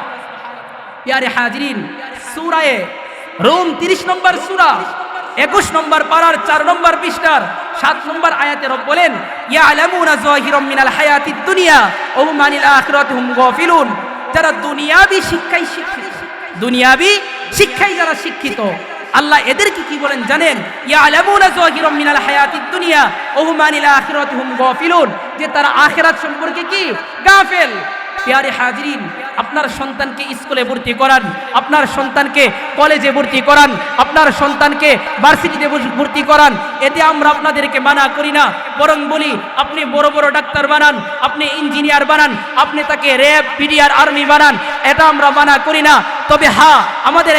[SPEAKER 2] প্রিয় হাজিরিন, সূরা রুম 30 নম্বর সূরা 21 নম্বর পারার 4 নম্বর পৃষ্ঠার 7 নম্বর আয়াতে রব বলেন, ইয়ালামুনা যাহিরাম মিনাল হায়াতিদ দুনিয়া ওয়া হুম আনিল আখিরাতি হুম গাফিলুন। যারা দুনিয়াবি শিক্ষায় শিক্ষিত, দুনিয়াবি শিক্ষায় যারা শিক্ষিত, আল্লাহ এদেরকে কি বলেন জানেন? ইয়ালামুনা যাহিরাম মিনাল হায়াতিদ দুনিয়া ওয়া হুম আনিল আখিরাতি হুম গাফিলুন, যে তারা আখিরাত সম্পর্কে কি গাফেল। প্রিয় হাজিরিন, আপনার সন্তানকে স্কুলে ভর্তি করান, আপনার সন্তানকে কলেজে ভর্তি করান, আপনার সন্তানকে ভার্সিটিতে ভর্তি করান। এতে আমরা আপনাদেরকে মানা করি না, বরং বলি আপনি বড় বড় ডাক্তার বানান, আপনি ইঞ্জিনিয়ার বানান, আপনি তাকে র্যাব পিডিআর আর্মি বানান, এটা আমরা মানা করি না। তবে হ্যাঁ, আমাদের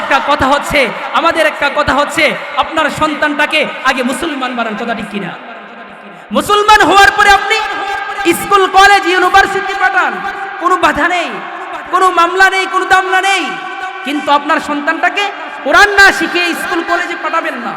[SPEAKER 2] একটা কথা হচ্ছে আপনার সন্তানটাকে আগে মুসলমান বানান। কথা ঠিক কিনা? মুসলমান হওয়ার পরে আপনি স্কুল কলেজ ইউনিভার্সিটি পাঠান, কোনো বাধা নেই, কোনো মামলা নেই, কোনো দামলা নেই। কিন্তু আপনার সন্তানটাকে কোরআন না শিখে স্কুল কলেজে পাঠাবেন না,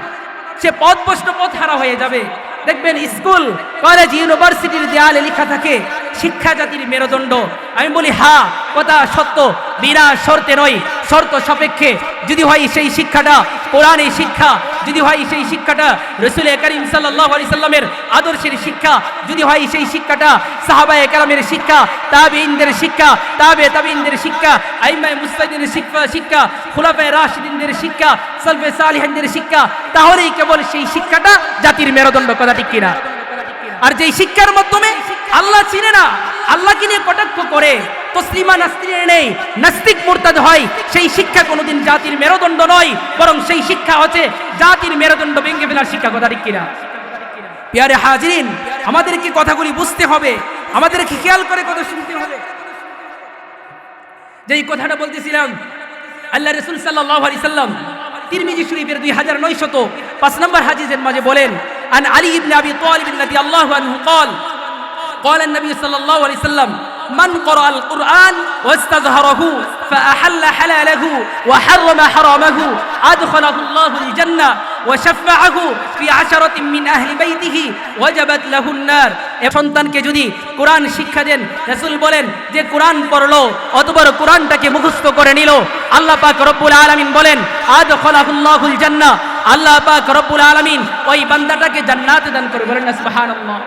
[SPEAKER 2] সে পথভ্রষ্ট পথহারা হয়ে যাবে। দেখবেন স্কুল কলেজ ইউনিভার্সিটির দেয়ালে লেখা থাকে শিক্ষা জাতির মেরুদণ্ড। আমি বলি হ্যাঁ, কথা সত্য, বিনা শর্তে নয়, শর্ত সাপেক্ষে। যদি হয় সেই শিক্ষাটা কোরআনের শিক্ষা, যদি হয় সেই শিক্ষাটা রাসূল করিম সাল্লাল্লাহু আলাইহি সাল্লামের আদর্শের শিক্ষা, যদি হয় সেই শিক্ষাটা সাহাবায়ে কেরামের শিক্ষা, তাবেঈনদের শিক্ষা, তাবেঈনদের শিক্ষা, আইম্মায়ে মুজতাহিদিনের শিক্ষা, খুলাফায়ে রাশিদিনদের শিক্ষা, সালফে সালিহিনদের শিক্ষা, তাহলেই কেবল সেই শিক্ষাটা জাতির মেরুদণ্ড। কথা ঠিক কিনা? আর যেই শিক্ষার মাধ্যমে আল্লাহ চিনে না, আল্লাহকে নিয়ে কটাক্ষ করে, তসলিমা নাস্তির নেই, নাস্তিক মুরতাদ হয়, সেই শিক্ষা কোনোদিন জাতির মেরুদণ্ড নয়, বরং সেই শিক্ষা হচ্ছে জাতির মেরুদণ্ড ভেঙে ফেলার শিক্ষা। কথা ঠিক কিনা? প্রিয় হাজিরিন, আমাদেরকে কথাগুলি বুঝতে হবে, আমাদেরকে খেয়াল করে কথা শুনতে হবে। যেই কথাটা বলতেছিলাম, আল্লাহ রাসূল সাল্লাল্লাহু আলাইহি সাল্লাম তিরমিজি শরীফের 2905 নম্বর হাদিসের মাঝে বলেন, আন আলী ইবনে আবি তালিব রাদিয়াল্লাহু আনহু قال قال النبي صلى الله عليه وسلم من قرأ القرآن واستظهره فأحل حلاله وحرم حرامه أدخله الله الجنة وشفعه في 10 من أهل بيته وجبت له النار। সন্তানকে যদি কোরআন শিক্ষা দেন, রাসূল বলেন যে কোরআন পড়লো অথবা কোরআনটাকে মুখস্থ করে নিল, আল্লাহ পাক রব্বুল আলামিন বলেন আদখালাহুল্লাহুল জান্নাহ, আল্লাহ পাক রব্বুল আলামিন ওই বান্দাটাকে জান্নাত দান করবে। বলেন না সুবহানাল্লাহ।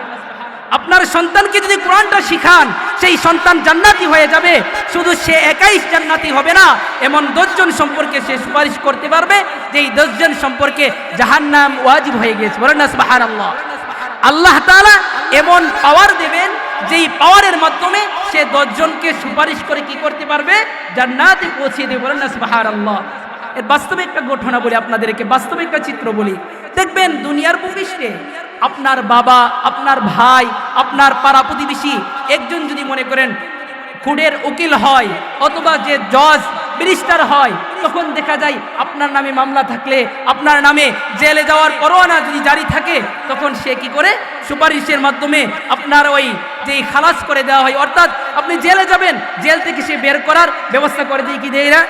[SPEAKER 2] আপনার সন্তানকে যদি কোরআনটা শিখান, সেই সন্তান জান্নাতি হয়ে যাবে। শুধু সে একাই জান্নাতি হবে না, এমন 10 জন সম্পর্কে সে সুপারিশ করতে পারবে যে এই 10 জন সম্পর্কে জাহান্নাম ওয়াজিব হয়ে গেছে। বলেন না সুবহানাল্লাহ। আল্লাহ তাআলা এমন পাওয়ার দেবেন যেই পাওয়ারের মাধ্যমে সে 10 জনকে সুপারিশ করে কি করতে পারবে? জান্নাতে পৌঁছে দেবে। বলেন না সুবহানাল্লাহ। এর বাস্তবে একটা ঘটনা বলি আপনাদেরকে, বাস্তবে একটা চিত্র বলি। দেখবেন দুনিয়ার ভূপৃষ্ঠে আপনার বাবা, আপনার ভাই, আপনার পাড়া প্রতিবেশী একজন যদি মনে করেন কোর্টের উকিল হয় অথবা যে জজ ব্যারিস্টার হয়, তখন দেখা যায় আপনার নামে মামলা থাকলে, আপনার নামে জেলে যাওয়ার পরোয়ানা যদি জারি থাকে, তখন সে কি করে? সুপারিশের মাধ্যমে আপনার ওই যে খালাস করে দেওয়া হয়, অর্থাৎ আপনি জেলে যাবেন, জেল থেকে সে বের করার ব্যবস্থা করে দিয়ে কি দেয় না?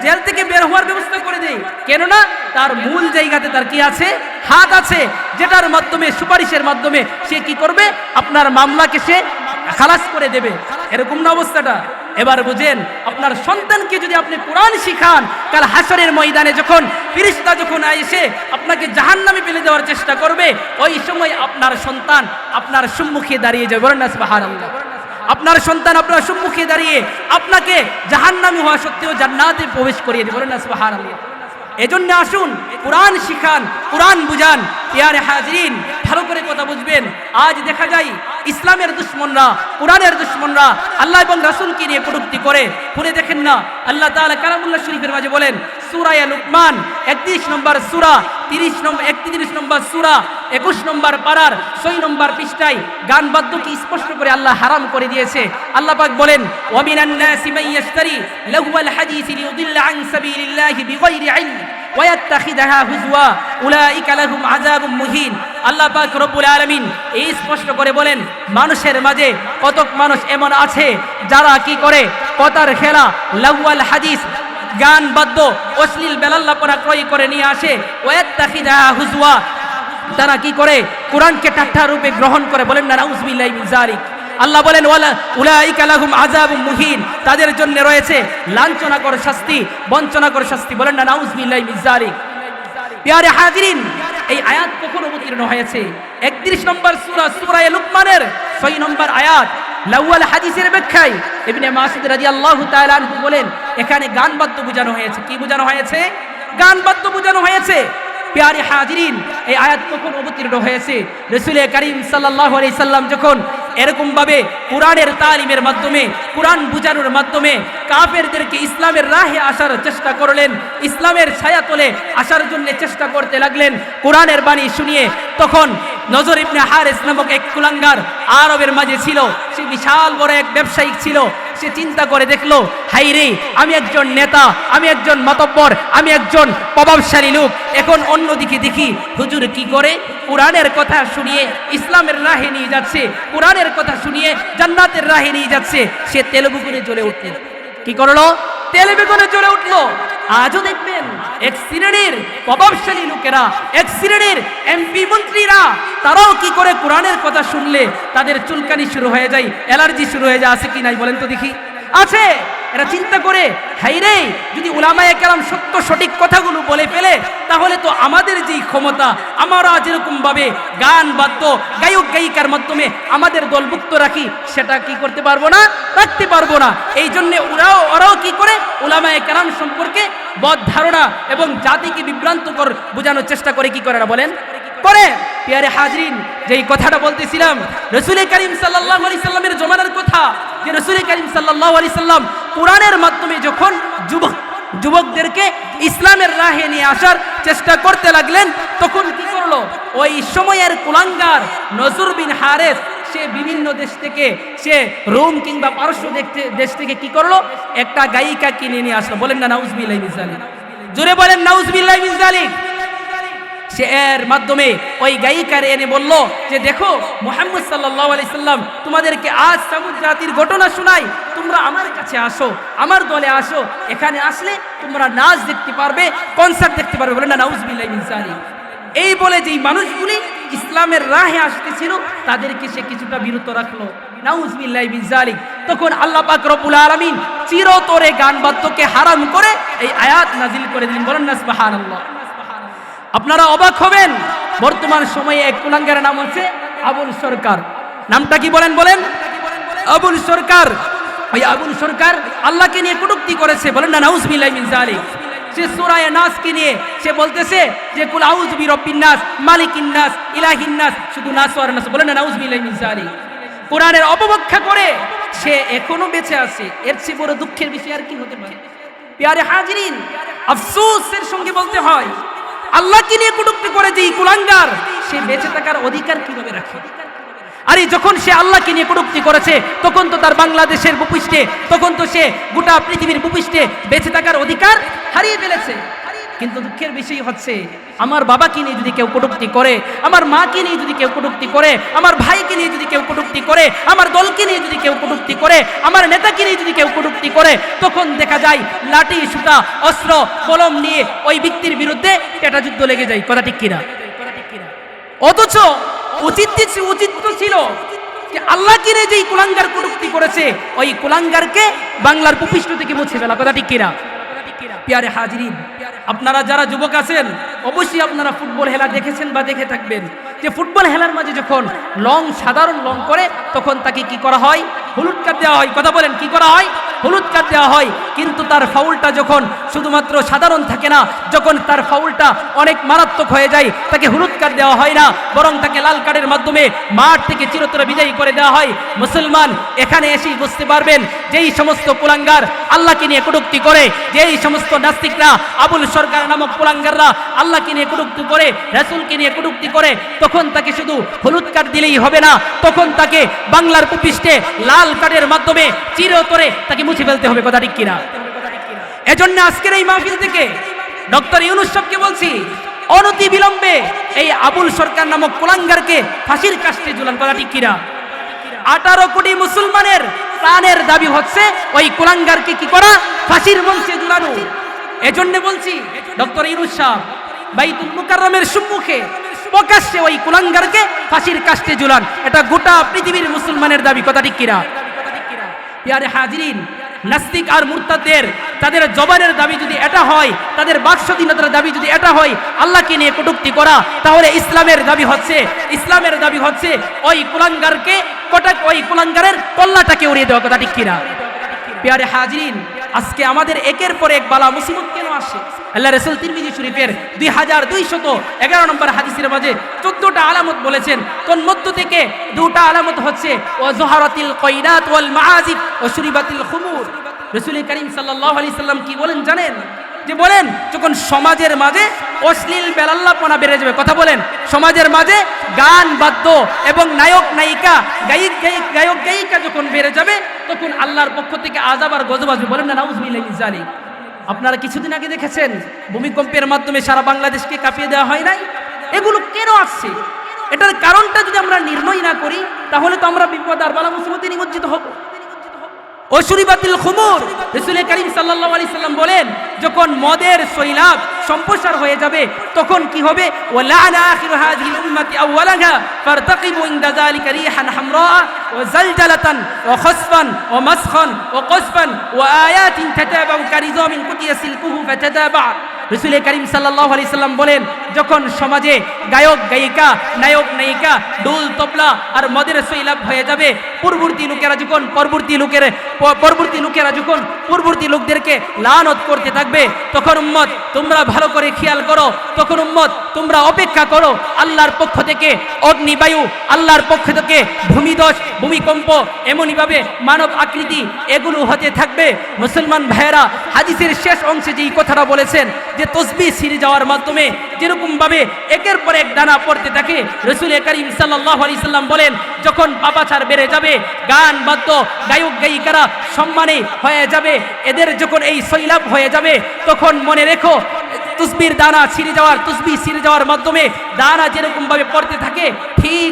[SPEAKER 1] জেল থেকে বের হওয়ার ব্যবস্থা করে দেই, কেননা তার মূল জায়গাতে তার কি আছে, হাত আছে, যেটার মাধ্যমে সুপারিশের মাধ্যমে সে কি করবে, আপনার মামলাকে সে খালাস করে দেবে। এরকম না অবস্থাটা? এবার বুঝেন, আপনার সন্তানকে যদি আপনি কোরআন শিখান, কাল হাসরের ময়দানে যখন ফেরেশতা যখন এসে আপনাকে জাহান্নামে ফেলে দেওয়ার চেষ্টা করবে, ওই সময় আপনার সন্তান আপনার সম্মুখে দাঁড়িয়ে যাবে। বলেন না সুবহানাল্লাহ। আপনার সন্তান আপনার সম্মুখে দাঁড়িয়ে আপনাকে জাহান্নামী হওয়া সত্ত্বেও জান্নাতে প্রবেশ করিয়ে দেবে। বলেন না সুবহানাল্লাহ। এজন্য আসুন কোরআন শিখান, কোরআন বুঝান। প্রিয় হাজিরিন, ভালো করে কথা বুঝবেন। আজ দেখা যায় ইসলামের দুশমনরা, কোরআনের দুশমনরা আল্লাহ এবং রাসূলকে নিয়ে কটূক্তি করে। শুনে দেখেন না, আল্লাহ তাআলা কালামুল্লাহ শরীফের মাঝে বলেন, সূরা লুকমান 31 নম্বর সূরা, 31 নম্বর সূরা, 21 নম্বর পারার 6 নম্বর পৃষ্ঠায় গান বাদ্যকে স্পষ্ট করে আল্লাহ হারাম করে দিয়েছে। আল্লাহ পাক বলেন, ওয়া মিনান নাসি মান ইয়াশতারি লাহওয়াল হাদিসি লিয়ুদিল্লা আন সাবিলিল্লাহি বিগাইরি ইলম ওয়া ইয়াত্তাখিযুহা হুজওয়া উলাইকা লাহুম আযাবুম মুহিন। আল্লাহ পাক রব্বুল আলামিন এই স্পষ্ট করে বলেন, মানুষের মাঝে কতক মানুষ এমন আছে যারা কি করে, কথার খেলা, লাহওয়াল হাদিস, গান বাদ্য, অশ্লীল বেলাল্লাপনা ক্রয় করে নিয়ে আসে, ওয়াত্তাখিযুহা হুজওয়া, তারা কি করে, কোরআনকে ঠাট্টা রূপে গ্রহণ করে। বলেন না নাউযুবিল্লাহি মিন যালিক। আল্লাহ বলেন, ওয়ালা উলাইকা লাহুম আযাবুম মুহিন, তাদের জন্য রয়েছে লাঞ্ছনাকর শাস্তি, বঞ্চনাকর শাস্তি। বলেন না নাউযুবিল্লাহি মিন যালিক। প্রিয় হাজিরিন, এই আয়াত কখন অবতীর্ণ হয়েছে? 31 নম্বর সূরা, সূরা লুকমানের 6 নম্বর আয়াত। লাওয়াল হাদিসের ব্যাখ্যায় ইবনে মাসউদ রাদিয়াল্লাহু তাআলা আনহু বলেন, এখানে গান বাদ্য বোঝানো হয়েছে। কি বোঝানো হয়েছে? গান বাদ্য বোঝানো হয়েছে। প্রিয় হাজিরিন, এই আয়াত কখন অবতীর্ণ হয়েছে? রাসূল করিম সাল্লাল্লাহু আলাইহি সাল্লাম যখন এরকম ভাবে কোরআনের তালিমের মাধ্যমে, কোরআন বুঝানোর মাধ্যমে কাফেরদেরকে ইসলামের রাহে আসার চেষ্টা করলেন, ইসলামের ছায়াতলে আসার জন্য চেষ্টা করতে লাগলেন, কোরআনের বাণী শুনিয়ে, তখন নজর ইবনে হারিস নামক এক কুলাঙ্গার আরবের মাঝে ছিল। সে বিশাল বড় এক ব্যবসায়িক ছিল। সে চিন্তা করে দেখলো, হাই রে, আমি একজন নেতা, আমি একজন মাতব্বর, আমি একজন প্রভাবশালী লোক, এখন অন্যদিকে দেখি হুজুর কি করে, কোরআনের কথা শুনিয়ে ইসলামের রাহে নিয়ে যাচ্ছে, কোরআনের কথা শুনিয়ে জান্নাতের রাহে নিয়ে যাচ্ছে। সে তেলবেগুনে জ্বলে উঠল। কি করলো? তেলবেগুনে জ্বলে উঠলো। আজও দেখবেন এক শ্রেণীর প্রভাবশালী লোকেরা, এক শ্রেণীর এমপি মন্ত্রীরা, তারাও কি করে, কোরআনের কথা শুনলে তাদের চুলকানি শুরু হয়ে যায়, অ্যালার্জি শুরু হয়ে যায়। আছে কি নাই বলেন তো দেখি? আছে। এরা চিন্তা করে, হাই রে, যদি উলামায়ে কেরাম সত্য সঠিক কথাগুলো বলে ফেলে, তাহলে তো আমাদের যেই ক্ষমতা, আমরা যেরকম ভাবে গান বাদ্য, গায়ক গায়িকার মাধ্যমে আমাদের দলভুক্ত রাখি, সেটা কি করতে পারবো না, রাখতে পারবো না। এই জন্য ওরাও কি করে, উলামায়ে কেরাম সম্পর্কে বদ ধারণা এবং জাতিকে বিভ্রান্তকর বোঝানোর চেষ্টা করে। কি করে না বলেন? করে। প্রিয় হাজিরিন, যেই কথাটা বলতেছিলাম, রাসূল করিম সাল্লাল্লাহু আলাইহি সাল্লামের জমানার কথা, যে রাসূল করিম সাল্লাল্লাহু আলাইহি সাল্লাম কোরআনের মাধ্যমে যখন যুবকদেরকে ইসলামের রাহে নিয়ে আসার চেষ্টা করতে লাগলেন, তখন কি করলো, ওই সময়ের কুলাঙ্গার নজর বিন হারিস, সে বিভিন্ন দেশ থেকে, সে রোম কিংবা পারস্য দেশ থেকে কি করলো, একটা গায়িকা কিনে নিয়ে আসলো। বলেন না নাউযুবিল্লাহি মিন যালিক। জোরে বলেন নাউযুবিল্লাহি মিন যালিক। সে এর মাধ্যমে ওই গায়িকার এনে বলল যে, দেখো মুহাম্মদ সাল্লাল্লাহু আলাইহি সাল্লাম তোমাদেরকে আজ সামুদ জাতির ঘটনা শোনাই, তোমরা আমার কাছে আসো, আমার দলে আসো, এখানে আসলে তোমরা নাচ দেখতে পারবে, কনসার্ট দেখতে পারবে। বলেন না নাউযুবিল্লাহি মিন যালিক। এই বলে যেই মানুষগুলি ইসলামের রাহে আসতেছিল, তাদেরকে সে কিছুটা বিরত রাখলো। নাউযুবিল্লাহি মিন যালিক। তখন আল্লাহ পাক রব্বুল আলামিন চিরতরে গান বাদ্যকে হারাম করে এই আয়াত নাজিল করে দিলেন। বলেন না সুবহানাল্লাহ। আপনারা অবাক হবেন, বর্তমান সময়ে এক কুলাঙ্গারের নাম হচ্ছে আবুল সরকার। নামটা কি বলেন? আবুল সরকার। ওই আবুল সরকার আল্লাহকে নিয়ে কটূক্তি করেছে। বলেন না নাউযুবিল্লাহি মিন যালিক। সে সূরা নাসকে নিয়ে সে বলতেছে যে, কুল আউযু বিরাব্বিন নাস, মালিকিন নাস, ইলাহিন নাস, শুধু নাস আর নাস। বলেন না নাউযুবিল্লাহি মিন যালিক। কোরআনের অপব্যাখ্যা করে সে এখনো বেঁচে আছে। এর চেয়ে বড় দুঃখের বিষয় আর কি হতে পারে? প্রিয় হাজিরিন, আফসোসের সঙ্গে বলতে হয়, আল্লাহকে নিয়ে কটূক্তি করে যে কুলাঙ্গার, সে বেঁচে থাকার অধিকার কিভাবে রাখে? আরে যখন সে আল্লাহকে নিয়ে কটূক্তি করেছে, তখন তো তার বাংলাদেশের ভূপৃষ্ঠে, তখন তো সে গোটা পৃথিবীর ভূপৃষ্ঠে বেঁচে থাকার অধিকার হারিয়ে ফেলেছে। কিন্তু দুঃখের বিষয় হচ্ছে আমার বাবাকে নিয়ে যদি কেউ কটূক্তি করে, আমার মাকে নিয়ে যদি কেউ কটূক্তি করে, আমার ভাইকে নিয়ে যদি কেউ কটূক্তি করে, আমার দলকে নিয়ে যদি কেউ কটূক্তি করে, আমার নেতাকে নিয়ে যদি কেউ কটূক্তি করে, তখন দেখা যায় লাঠি সুতা অস্ত্র কলম নিয়ে ওই ব্যক্তির বিরুদ্ধে পেটা যুদ্ধ লেগে যায়। কথা ঠিক কিনা? অথচ উচিত ছিল যে আল্লাহ কিনে যেই কুলাঙ্গার কটূক্তি করেছে ওই কুলাঙ্গারকে বাংলার ভূপৃষ্ঠ থেকে মুছে ফেলা। কথা ঠিক কিনা? প্যারে হাজিরিন, আপনারা যারা যুবক আছেন অবশ্যই আপনারা ফুটবল খেলা দেখেছেন বা দেখে থাকবেন যে ফুটবল খেলার মাঝে যখন সাধারণ লং করে তখন তাকে কি করা হয়? হলুদ কার্ড দেওয়া হয়। কথা বলেন, কি করা হয়? হলুদ কার্ড দেওয়া হয়। কিন্তু তার ফাউলটা যখন শুধুমাত্র সাধারণ থাকে না, যখন তার ফাউলটা অনেক মারাত্মক হয়ে যায় তাকে হলুদ কার্ড দেওয়া হয় না, বরং তাকে লাল কার্ডের মাধ্যমে মাঠ থেকে চিরতরে বিদায়ী করে দেওয়া হয়। মুসলমান এখানে এসেই বুঝতে পারবেন যেই সমস্ত কুলাঙ্গার আল্লাহকে নিয়ে কটূক্তি করে, যেই সমস্ত নাস্তিকরা আবুল সরকার নামক কুলাঙ্গাররা আল্লাহকে নিয়ে কটূক্তি করে, রাসূলকে নিয়ে কটূক্তি করে, তখন তাকে শুধু হলুদ কার্ড দিলেই হবে না, তখন তাকে বাংলার ভূপৃষ্ঠে লাল কার্ডের মাধ্যমে চিরতরে তাকে মুছে ফেলতে হবে। কথা ঠিক কিনা? এজন্য আজকের এই মাহফিল থেকে ডক্টর ইউনূস সাহেবকে বলছি, অনতি বিলম্বে এই আবুল সরকার নামক কুলাঙ্গারকে ফাঁসির কাস্টে ঝুলান। কথা ঠিক কিনা? 18 কোটি মুসলমানের প্রাণের দাবি হচ্ছে ওই কুলাঙ্গারকে কি করা? ফাঁসির মঞ্চে ঝুলানো। এজন্য বলছি ডক্টর ইউনূস সাহেব বাইতুল মুকাররমের সম্মুখে প্রকাশ্যে ওই কুলাঙ্গারকে ফাঁসির কাস্টে ঝুলান। এটা গোটা পৃথিবীর মুসলমানের দাবি। কথা ঠিক কিনা? প্রিয় হাজিরিন, নাস্তিক আর মুরতাদদের তাদের জবানের দাবি যদি এটা হয়, তাদের বাক স্বাধীনতার দাবি যদি এটা হয় আল্লাহকে নিয়ে কটূক্তি করা, তাহলে ইসলামের দাবি হচ্ছে ওই কুলাঙ্গারকে ওই কুলাঙ্গারের কল্লাটাকে উড়িয়ে দেওয়া। কথা ঠিক কিনা? প্রিয় হাজিরিন, আজকে আমাদের একের পর এক বালা মুসিবত কেন আসে? আল্লাহ রাসূল তিরমিজি শরীফের 2211 নম্বর হাদিসের মাঝে 14টা আলামত বলেছেন। তোর মধ্য থেকে 2টা আলামত হচ্ছে ওয়া যুহারাতিল কয়নাত ওয়াল মাআজিব ওয়া শুরিবাতিল খুমুর। রাসূল করিম সাল্লাল্লাহু আলাইহি সাল্লাম কি বলেন জানেন? যে বলেন যখন সমাজের মাঝে অশ্লীল বেলাল্লাপনা বেড়ে যাবে, কথা বলেন, সমাজের মাঝে গান বাদ্য এবং নায়ক গায়িকা যখন বেড়ে যাবে তখন আল্লাহর পক্ষ থেকে আযাব আর গজব আসবে। বলেন না নাউযুবিল্লাহি মিন যালিক। আপনারা কিছুদিন আগে দেখেছেন ভূমিকম্পের মাধ্যমে সারা বাংলাদেশকে কাঁপিয়ে দেওয়া হয় নাই? এগুলো কেন আসছে? এটার কারণটা যদি আমরা নির্ণয় না করি তাহলে তো আমরা বিপদ আর বালা মুসিবতে নিমজ্জিত হব। অশুরিবাতিল খুমুর, রাসূল করিম সাল্লাল্লাহু আলাইহি সাল্লাম বলেন যখন মদের সৈলাব সম্প্রসার হয়ে যাবে তখন কি হবে? ওয়ালানা আখিরু হাযিহিল উম্মতি আওয়ালাহা ফারতাকিবু ইনদা যালিকা রিহান হামরা ওয়া জালজালাতান ওয়া খাসফান ওয়া মাসখান ওয়া কসফান ওয়া আয়াতিন তাতাবাউ কারিজামিন কুতিয়া সিলকুহু ফাতাতাবা। রাসূল করিম সাল্লাল্লাহু আলাইহি সাল্লাম বলেন যখন সমাজে গায়ক গায়িকা নায়ক নায়িকা ঢোল তবলা আর মদের সৈলাব হয়ে যাবে, পূর্ববর্তী লোকেরা যখন পূর্ববর্তী লোকদেরকে লানত করতে থাকবে, তখন উম্মত তোমরা ভালো করে খেয়াল করো, তখন উম্মত তোমরা অপেক্ষা করো আল্লাহর পক্ষ থেকে অগ্নিবায়ু, আল্লাহর পক্ষ থেকে ভূমিধস ভূমিকম্প, এমনইভাবে মানব আকৃতি এগুলো হতে থাকবে। মুসলমান ভাইয়েরা, হাদিসের শেষ অংশে যেই কথাটা বলেছেন যে তসবিহ ছিঁড়ে যাওয়ার মাধ্যমে যেরকম ভাবে একের পর এক দানা পড়তে থাকে, রাসূল করিম সাল্লাল্লাহু আলাইহি সাল্লাম বলেন যখন পাপাচার বেড়ে যাবে, গান বাদ্য গায়ক গায়িকারা সম্মানে হয়ে যাবে, এদের যখন এই সৈলাব হয়ে যাবে তখন মনে রেখো তসবির দানা ছিঁড়ে যাওয়ার মাধ্যমে দানা যেরকম ভাবে পড়তে থাকে ঠিক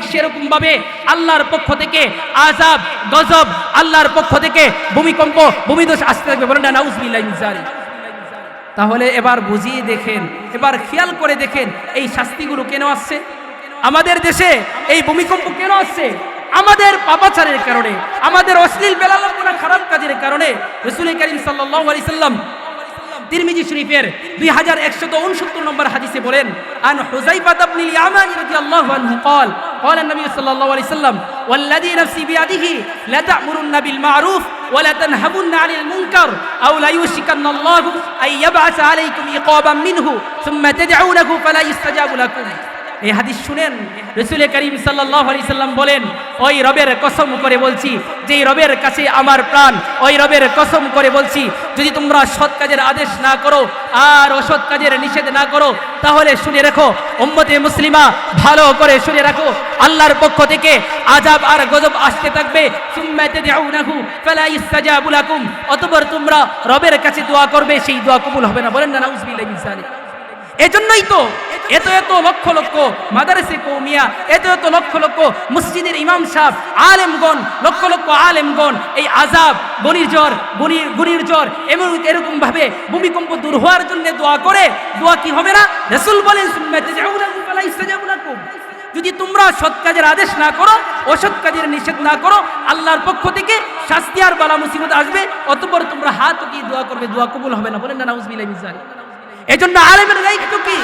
[SPEAKER 1] সেরকম ভাবে আল্লাহর পক্ষ থেকে আযাব গজব, আল্লাহর পক্ষ থেকে ভূমিকম্প ভূমিধস আসতে থাকবে। বলেন না নাউযুবিল্লাহি মিন যালিক। তাহলে এবার বুঝিয়ে দেখেন, এবার খেয়াল করে দেখেন এই শাস্তিগুলো কেন আসছে আমাদের দেশে? এই ভূমিকম্প কেন আসছে? আমাদের পাপাচারের কারণে, আমাদের অশ্লীল বেলাল্লাপনা খারাপ কাজের কারণে। রাসূল করিম সাল্লাল্লাহু আলাইহি সাল্লাম তিরমিজি শরীফের 2169 নম্বর হাদিসে বলেন আন হুযাইফা ইবনে ইয়ামান রাদিয়াল্লাহু আনহু قال قال النبي صلى الله عليه وسلم والذي نفسي بيده لا تأمرن بالمعروف ولا تنهون عن المنكر أو لا يوشكن الله أن يبعث عليكم عقابا منه ثم تدعونه فلا يستجاب لكم। এই হাদিস শুনেন, রাসূল করিম সাল্লাল্লাহু আলাইহি সাল্লাম বলেন, ওই রবের কসম করে বলছি, যেই রবের কাছে আমার প্রাণ, ওই রবের কসম করে বলছি, যদি তোমরা সৎ কাজের আদেশ না করো আর অসৎ কাজের নিষেধ না করো, তাহলে শুনে রাখো উম্মতে মুসলিমা, ভালো করে শুনে রাখো, আল্লাহর পক্ষ থেকে আযাব আর গজব আসতে থাকবে। সুম্মা তাদউনাহু ফালা ইস্তাজাবু লাকুম, অতঃপর তোমরা রবের কাছে দোয়া করবে, সেই দোয়া কবুল হবে না। বলেন না নাউযুবিল্লাহি মিন যালিক। এজন্যই তো এত এত লক্ষ লক্ষ মাদ্রাসে কওমিয়া, এত এত লক্ষ লক্ষ মসজিদের ইমাম সাহেব, আলেমগণ, লক্ষ লক্ষ আলেমগণ এই আযাব, গনির জ্বর এরকম ভাবে ভূমিকম্প দূর হওয়ার জন্য দোয়া করে। দোয়া কি হবে না? রাসূল বলেন, সুম্মা তাদউনাহু ফালা ইস্তাজাবু লাকুম, যদি তোমরা সৎ কাজের আদেশ না করো, অসৎ কাজের নিষেধ না করো, আল্লাহর পক্ষ থেকে শাস্তি আর বালা মুসিবত আসবে, অতঃপর তোমরা হাত উঠিয়ে দোয়া করবে, দোয়া কবুল হবে না। বলেন না নাউযুবিল্লাহি মিন যালিক। এজন্য আলেমের দায়িত্ব কি?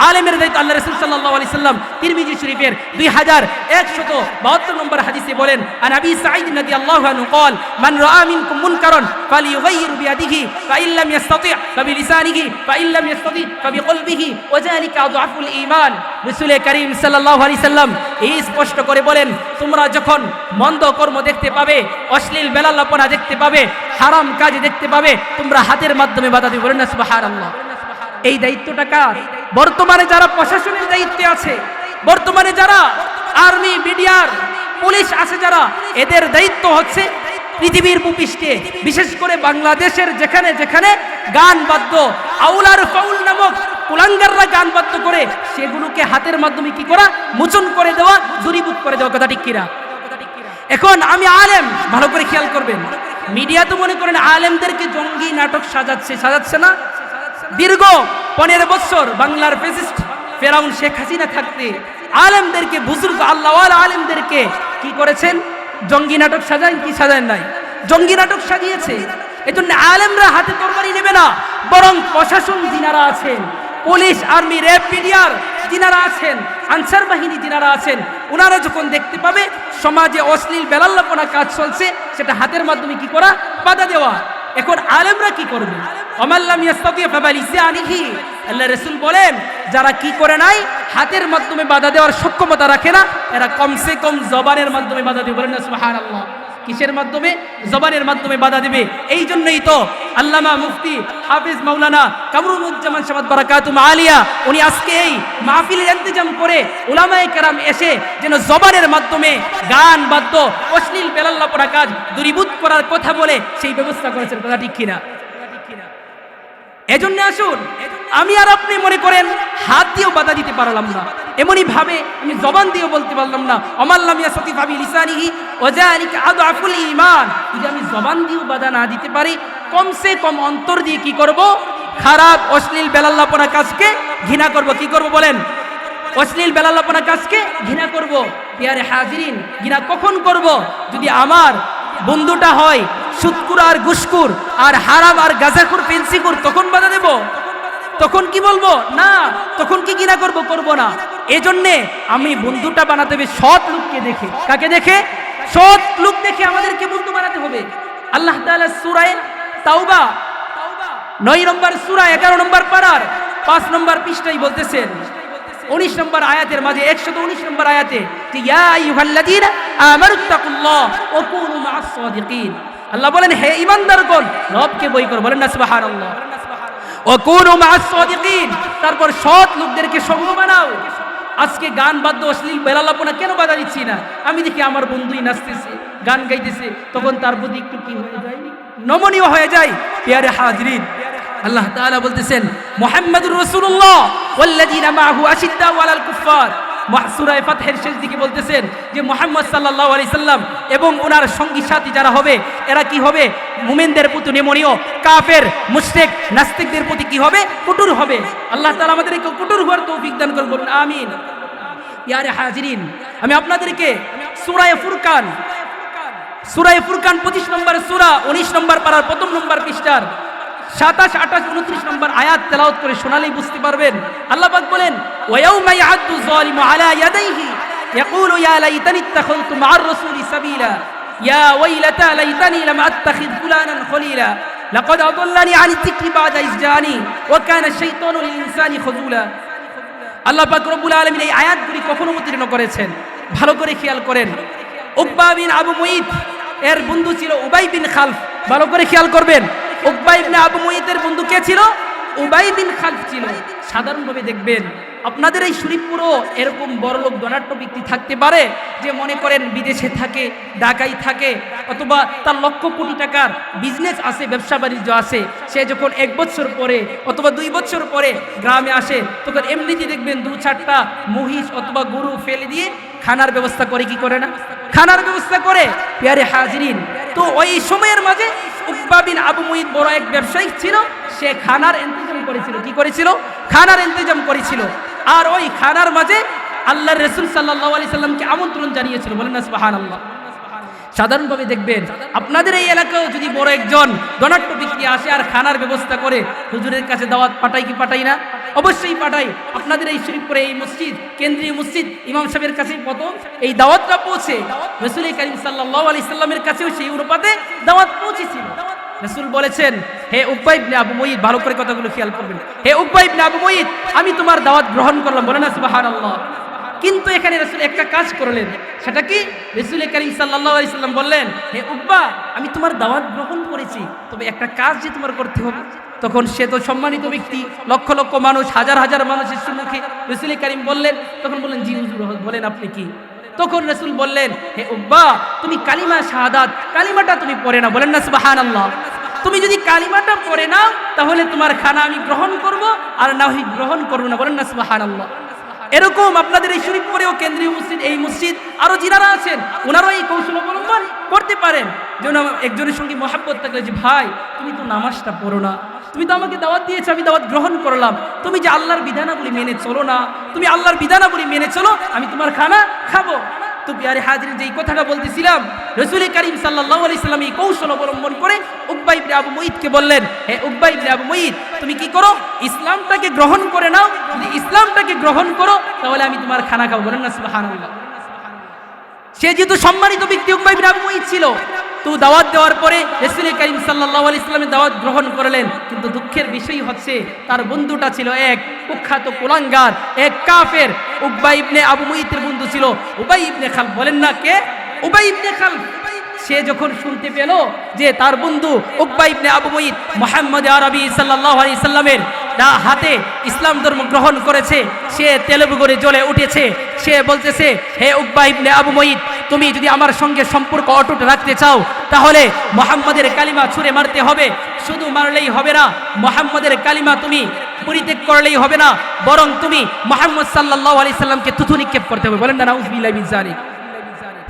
[SPEAKER 1] আলেমের দায়িত্ব আল্লাহ রাসূল সাল্লাল্লাহু আলাইহি সাল্লাম তিরমিজি শরীফের 2172 নম্বর হাদিসে বলেন, আন আবি সাঈদ রাদিয়াল্লাহু আনহু قال من راى منكم منكرا فليغير بيده فان لم يستطع فبلسانه فان لم يستطع فبقلبه وذلك اضعف الايمان। রাসূল করিম সাল্লাল্লাহু আলাইহি সাল্লাম এই স্পষ্ট করে বলেন, তোমরা যখন মন্দ কর্ম দেখতে পাবে, অশ্লীল বেলাল্লাপনা দেখতে পাবে, হারাম কাজ দেখতে পাবে, তোমরা হাতের মাধ্যমে বাধা দিবে। বলেন না সুবহানাল্লাহ। এই দায়িত্বটা কার? বর্তমানে যারা প্রশাসনের দায়িত্বে আছে, বর্তমানে যারা আর্মি, বিডিআর, পুলিশ আছে, যারা, এদের দায়িত্ব হচ্ছে পৃথিবীর ভূপৃষ্ঠে, বিশেষ করে বাংলাদেশের যেখানে যেখানে গান বাদ্য, আউলার ফাউল নামক কুলাঙ্গাররা গান বাদ্য করে, সেগুলোকে হাতের মাধ্যমে কি করা? মোচন করে দেওয়া, দূরীভূত করে দেওয়া। কথা ঠিক কিনা? এখন আমি আলেম, ভালো করে খেয়াল করবেন, মিডিয়া তো মনে করেন আলেমদেরকে জঙ্গি নাটক সাজাচ্ছে না? দীর্ঘ 15 বছর বাংলার ফ্যাসিস্ট ফেরাউন শেখ হাসিনা থাকতে আলেমদেরকে, বুজুর্গ আল্লাহওয়ালা আলেমদেরকে কি করেছেন? জঙ্গি নাটক সাজায় কি সাজায় নাই? জঙ্গি নাটক সাজিয়েছে। এজন্য আলেমরা হাতে তরবারি নেবে না, বরং প্রশাসন যিনারা আছেন, পুলিশ, আর্মি, র্যাব, বিডিআর যিনারা আছেন, আনসার বাহিনী যিনারা আছেন, ওনারা যখন দেখতে পাবে সমাজে অশ্লীল বেলাল্লাপনা কাজ চলছে, সেটা হাতের মাধ্যমে কি করা? বাধা দেওয়া। এখন আলেমরা কি করবে? ওমাল্লাম ইয়াস্তাতি ফাবিলিসানিহি, আল্লাহ রাসূল বলেন, যারা কি করে নাই, হাতের মাধ্যমে বাধা দেওয়ার সক্ষমতা রাখে না, এরা কমসে কম জবানের মাধ্যমে বাধা দেবে। বলেন না সুবহানাল্লাহ। কিসের মাধ্যমে? জবানের মাধ্যমে বাধা দেবে। এই জন্যই তো আল্লামা মুফতি হাফিজ মাওলানা কামরুজ্জামান সাহেব বারাকাতুহু আলিয়া, উনি আজকে এই মাহফিলের ইন্তজাম করে উলামায়ে কেরাম এসে যেন জবানের মাধ্যমে গান বাদ্য, অশ্লীল বেলাল্লাপনা কাজ দূরীভূত করার কথা বলে সেই ব্যবস্থা করেছেন। কথা ঠিক কিনা? এজন্য আসুন, আমি আর আপনি মনে করেন হাত দিয়েও বাধা দিতে পারলাম না, এমনই ভাবে আমি জবান দিয়েও বলতে পারলাম না, অমাল্লাম ইয়াসতি ফাবিলিসানিহি ওয়াযালিকা আদআফুল ঈমান। যদি আমি জবান দিয়েও বাধা না দিতে পারি, কমসে কম অন্তর দিয়ে কি করব? খারাপ অশ্লীল বেলাল্লাপনা কাজকে ঘৃণা করব। কি করব বলেন? অশ্লীল বেলাল্লাপনা কাজকে ঘৃণা করব। প্রিয় হাজিরিন, ঘৃণা কখন করব? যদি আমার বন্ধুটা হয় সুদকুর আর ঘুষখোর আর হারাম আর গাঁজাখোর, পেন্সিখোর, তখন বাধা দেব? তখন কি বলবো? না, তখন কি ঘৃণা করব? করব না। এজন্যে আমি বন্ধুটা বানাতে হবে সৎ লোককে দেখে। কাকে দেখে? সৎ লোক দেখে আমাদেরকে বন্ধু বানাতে হবে। আল্লাহ তাআলা সূরা তাওবা 9 নম্বর সূরা 11 নম্বর পারার 5 নম্বর পৃষ্ঠায় বলতেছেন, 19 নম্বর আয়াতের মাঝে 119 নম্বর আয়াতে, যে ইয়া আইয়ুহাল্লাযীনা আমানুত্তাকুল্লাহ ওয়া কুনু মা'আস সাদিকিন। আল্লাহ বলেন, হে ঈমানদারগণ, রবকে ভয় করো। বলেন না সুবহানাল্লাহ। ওয়া কুনু মা'আস সাদিকিন, তারপর সৎ লোকদেরকে সঙ্গ বানাও। আজকে গান বাদ্য, অশ্লীল বেলাল্লাপনা কেন বাধা দিচ্ছি না? আমি দেখি আমার বন্ধুই নাচতেছে, গান গাইতেছে, তখন তার প্রতি একটু কি হয়ে যায়? নমনীয় হয়ে যায়। প্রিয় হাজিরিন, আল্লাহ তাআলা বলতেছেন, মুহাম্মাদুর রাসূলুল্লাহ ওয়াল্লাযীনা মাআহু আশিদ্দাউ আলাল কুফফার। সূরা ফাতহের শেষ দিকে বলতেছেন যে মুহাম্মদ সাল্লাল্লাহু আলাইহি সাল্লাম এবং ওনার সঙ্গী সাথী যারা হবে, এরা কি হবে? মুমিনদের প্রতি নমনীয়, কাফের, মুশরিক, নাস্তিকদের প্রতি কি হবে? কঠোর হবে। আল্লাহ তাআলা আমাদেরকে কঠোর হওয়ার তৌফিক দান করুন, বলুন আমিন। প্রিয় হাজিরিন, আমি আপনাদেরকে সূরা ফুরকান 25 নম্বর সূরা 19 নম্বর পারার 1 নম্বর পৃষ্ঠার 27, 28, 29 নম্বর আয়াত তেলাওয়াত করে শোনালেই বুঝতে পারবেন। আল্লাহ পাক বলেন, ওয়া ইয়াউমা ইয়া'আদ্দু যালিমু আলা ইয়াদাইহি ইয়াকুলু ইয়া লাইতানি ইত্তাখাযতু মা'আর রাসূলি সাবিলা ইয়া ওয়াইলাতা লাইতানি লাম আত্তাখিয ফুলানান খলিলা লাকাদ আদাল্লানি আনি যিকরি বা'দা ইয জা'আনি ওয়া কানা আশ-শাইতানু লিল ইনসানি খাযুলা। আল্লাহ পাক রব্বুল আলামিন এই আয়াতগুলি কখন অবতীর্ণ করেছেন ভালো করে খেয়াল করেন। উকবা বিন আবু মুইত এর বন্ধু ছিল উবাই বিন খালফ, ভালো করে খেয়াল করবেন। উকবা ইবনে আবু মুইতের বন্ধু কে ছিল? উবাই বিন খালফ ছিল। সাধারণভাবে দেখবেন আপনাদের এই শরীফপুরও এরকম বড়লোক ধনাঢ্য ব্যক্তি থাকতে পারে যে মনে করেন বিদেশে থাকে, ঢাকায় থাকে, অথবা তার লক্ষ কোটি টাকার বিজনেস আছে, ব্যবসা বাণিজ্য আছে। সে যখন 1 বছর পরে অথবা 2 বছর পরে গ্রামে আসে তখন এমনিতে দেখবেন 2-4টা মহিষ অথবা গরু ফেলে দিয়ে খানার ব্যবস্থা করে, কি করে না? খানার ব্যবস্থা করে। প্যারে হাজিরিন, তো ওই সময়ের মাঝে উকবা বিন আবু মুইত বড় এক ব্যবসায়ী ছিল, সে খানার ইন্তজাম করেছিল। কি করেছিল? খানার ইন্তজাম করেছিল। আর ওই খানার মাঝে আল্লাহর রাসূল সাল্লাল্লাহু আলাইহি সাল্লামকে আমন্ত্রণ জানিয়েছিল। বলেন না সুবহানাল্লাহ। সাধারণভাবে দেখবেন আপনাদের এই এলাকায় যদি বড় একজন ধনাঢ্য ব্যক্তি আসে আর খানার ব্যবস্থা করে, হুজুরের কাছে দাওয়াত পাঠাই কি পাঠাই না? অবশ্যই পাঠাই। আপনাদের এই শরীফপুরে এই মসজিদ, কেন্দ্রীয় মসজিদ, ইমাম সাহেবের কাছে প্রথম এই দাওয়াতটা পৌঁছে রাসূল করিম সাল্লাল্লাহু আলাইহি সাল্লামের কাছেও সেই অনুপাতে দাওয়াত পৌঁছেছিল। রাসূল বলেছেন, হে উকবা ইবনে আবু মুইত, ভালো করে কথাগুলো খেয়াল করবেন। হে উকবা ইবনে আবু মুইত, আমি তোমার দাওয়াত গ্রহণ করলাম। বলেন না সুবহানাল্লাহ। কিন্তু এখানে রাসূল একটা কাজ করলেন, সেটা কি? রাসূল করিম সাল্লাল্লাহু আলাইহি সাল্লাম বললেন, হে উকবা, আমি তোমার দাওয়াত গ্রহণ করেছি, তবে একটা কাজ যে তোমার করতে হবে। তখন সে তো সম্মানিত ব্যক্তি, লক্ষ লক্ষ মানুষ, হাজার হাজার মানুষের সম্মুখে রাসূল করিম বললেন, তখন বললেন, জি হুজুর, বলেন আপনি কি? তখন রাসূল বললেন, হে উকবা, তুমি কালিমা শাহাদাত, কালিমাটা তুমি পড়ে না। বলেন না সুবহানাল্লাহ। তুমি যদি কালিমাটা পড়ে নাও তাহলে তোমার খানা আমি গ্রহণ করব, আর না হয় গ্রহণ করব না। বলেন না সুবহানাল্লাহ। এরকম আপনাদের এই শরীফপুরেও কেন্দ্রীয় মসজিদ, এই মসজিদ আরো যারা আছেন ওনারাও এই কৌশল অবলম্বন করতে পারেন। যেন একজনের সঙ্গে মহাব্বত থাকলে, যে ভাই তুমি তো নামাজটা পড়ো না, তুমি তো আমাকে দাওয়াত দিয়েছো, আমি দাওয়াত গ্রহণ করলাম, তুমি যে আল্লাহর বিধানাবলী মেনে চলো না, তুমি আল্লাহর বিধানাবলী মেনে চলো, আমি তোমার খানা খাবো। তো প্যারে হাজিরিন, যে এই কথাটা বলতেছিলাম, রাসূল করিম সাল্লাল্লাহু আলাইহি সাল্লাম এই কৌশল অবলম্বন করে উকবা ইবনে আবু মুইতকে বললেন, হে উকবা ইবনে আবু মুইত, তুমি কি করো? ইসলামটাকে গ্রহণ করে নাও। যদি ইসলামটাকে গ্রহণ করো তাহলে আমি তোমার খানা খাবো। বলেন না সুবহানাল্লাহ। সে যেহেতু সম্মানিত ব্যক্তি উকবা ইবনে আবু মুইত ছিল, তো দাওয়াত দেওয়ার পরে রাসূল করিম সাল্লাল্লাহু আলাইহি সাল্লামের দাওয়াত গ্রহণ করলেন। কিন্তু দুঃখের বিষয় হচ্ছে তার বন্ধুটা ছিল এক কুখ্যাত কুলাঙ্গার, এক কাফের। উকবা ইবনে আবু মুইতের বন্ধু ছিল উবাই ইবনে খালফ। বলেন না কে? উবাই ইবনে খালফ। সে যখন শুনতে পেল যে তার বন্ধু উকবা ইবনে আবু মুইত মুহাম্মদ আরবি সাল্লাল্লাহু আলাইহি সাল্লামের হাতে ইসলাম ধর্ম গ্রহণ করেছে, সে তেলেবু করে জ্বলে উঠেছে। সে বলতেছে, হে উকবা ইবনে আবু মুইত, তুমি যদি আমার সঙ্গে সম্পর্ক অটুট রাখতে চাও তাহলে মুহাম্মদের কালিমা ছুঁড়ে মারতে হবে। শুধু মারলেই হবে না, মুহাম্মদের কালিমা তুমি পরিত্যাগ করলেই হবে না, বরং তুমি মুহাম্মদ সাল্লাল্লাহু আলাইহি সাল্লামকে থুথু নিক্ষেপ করতে হবে। বলেন না নাউযুবিল্লাহি মিন যালিক।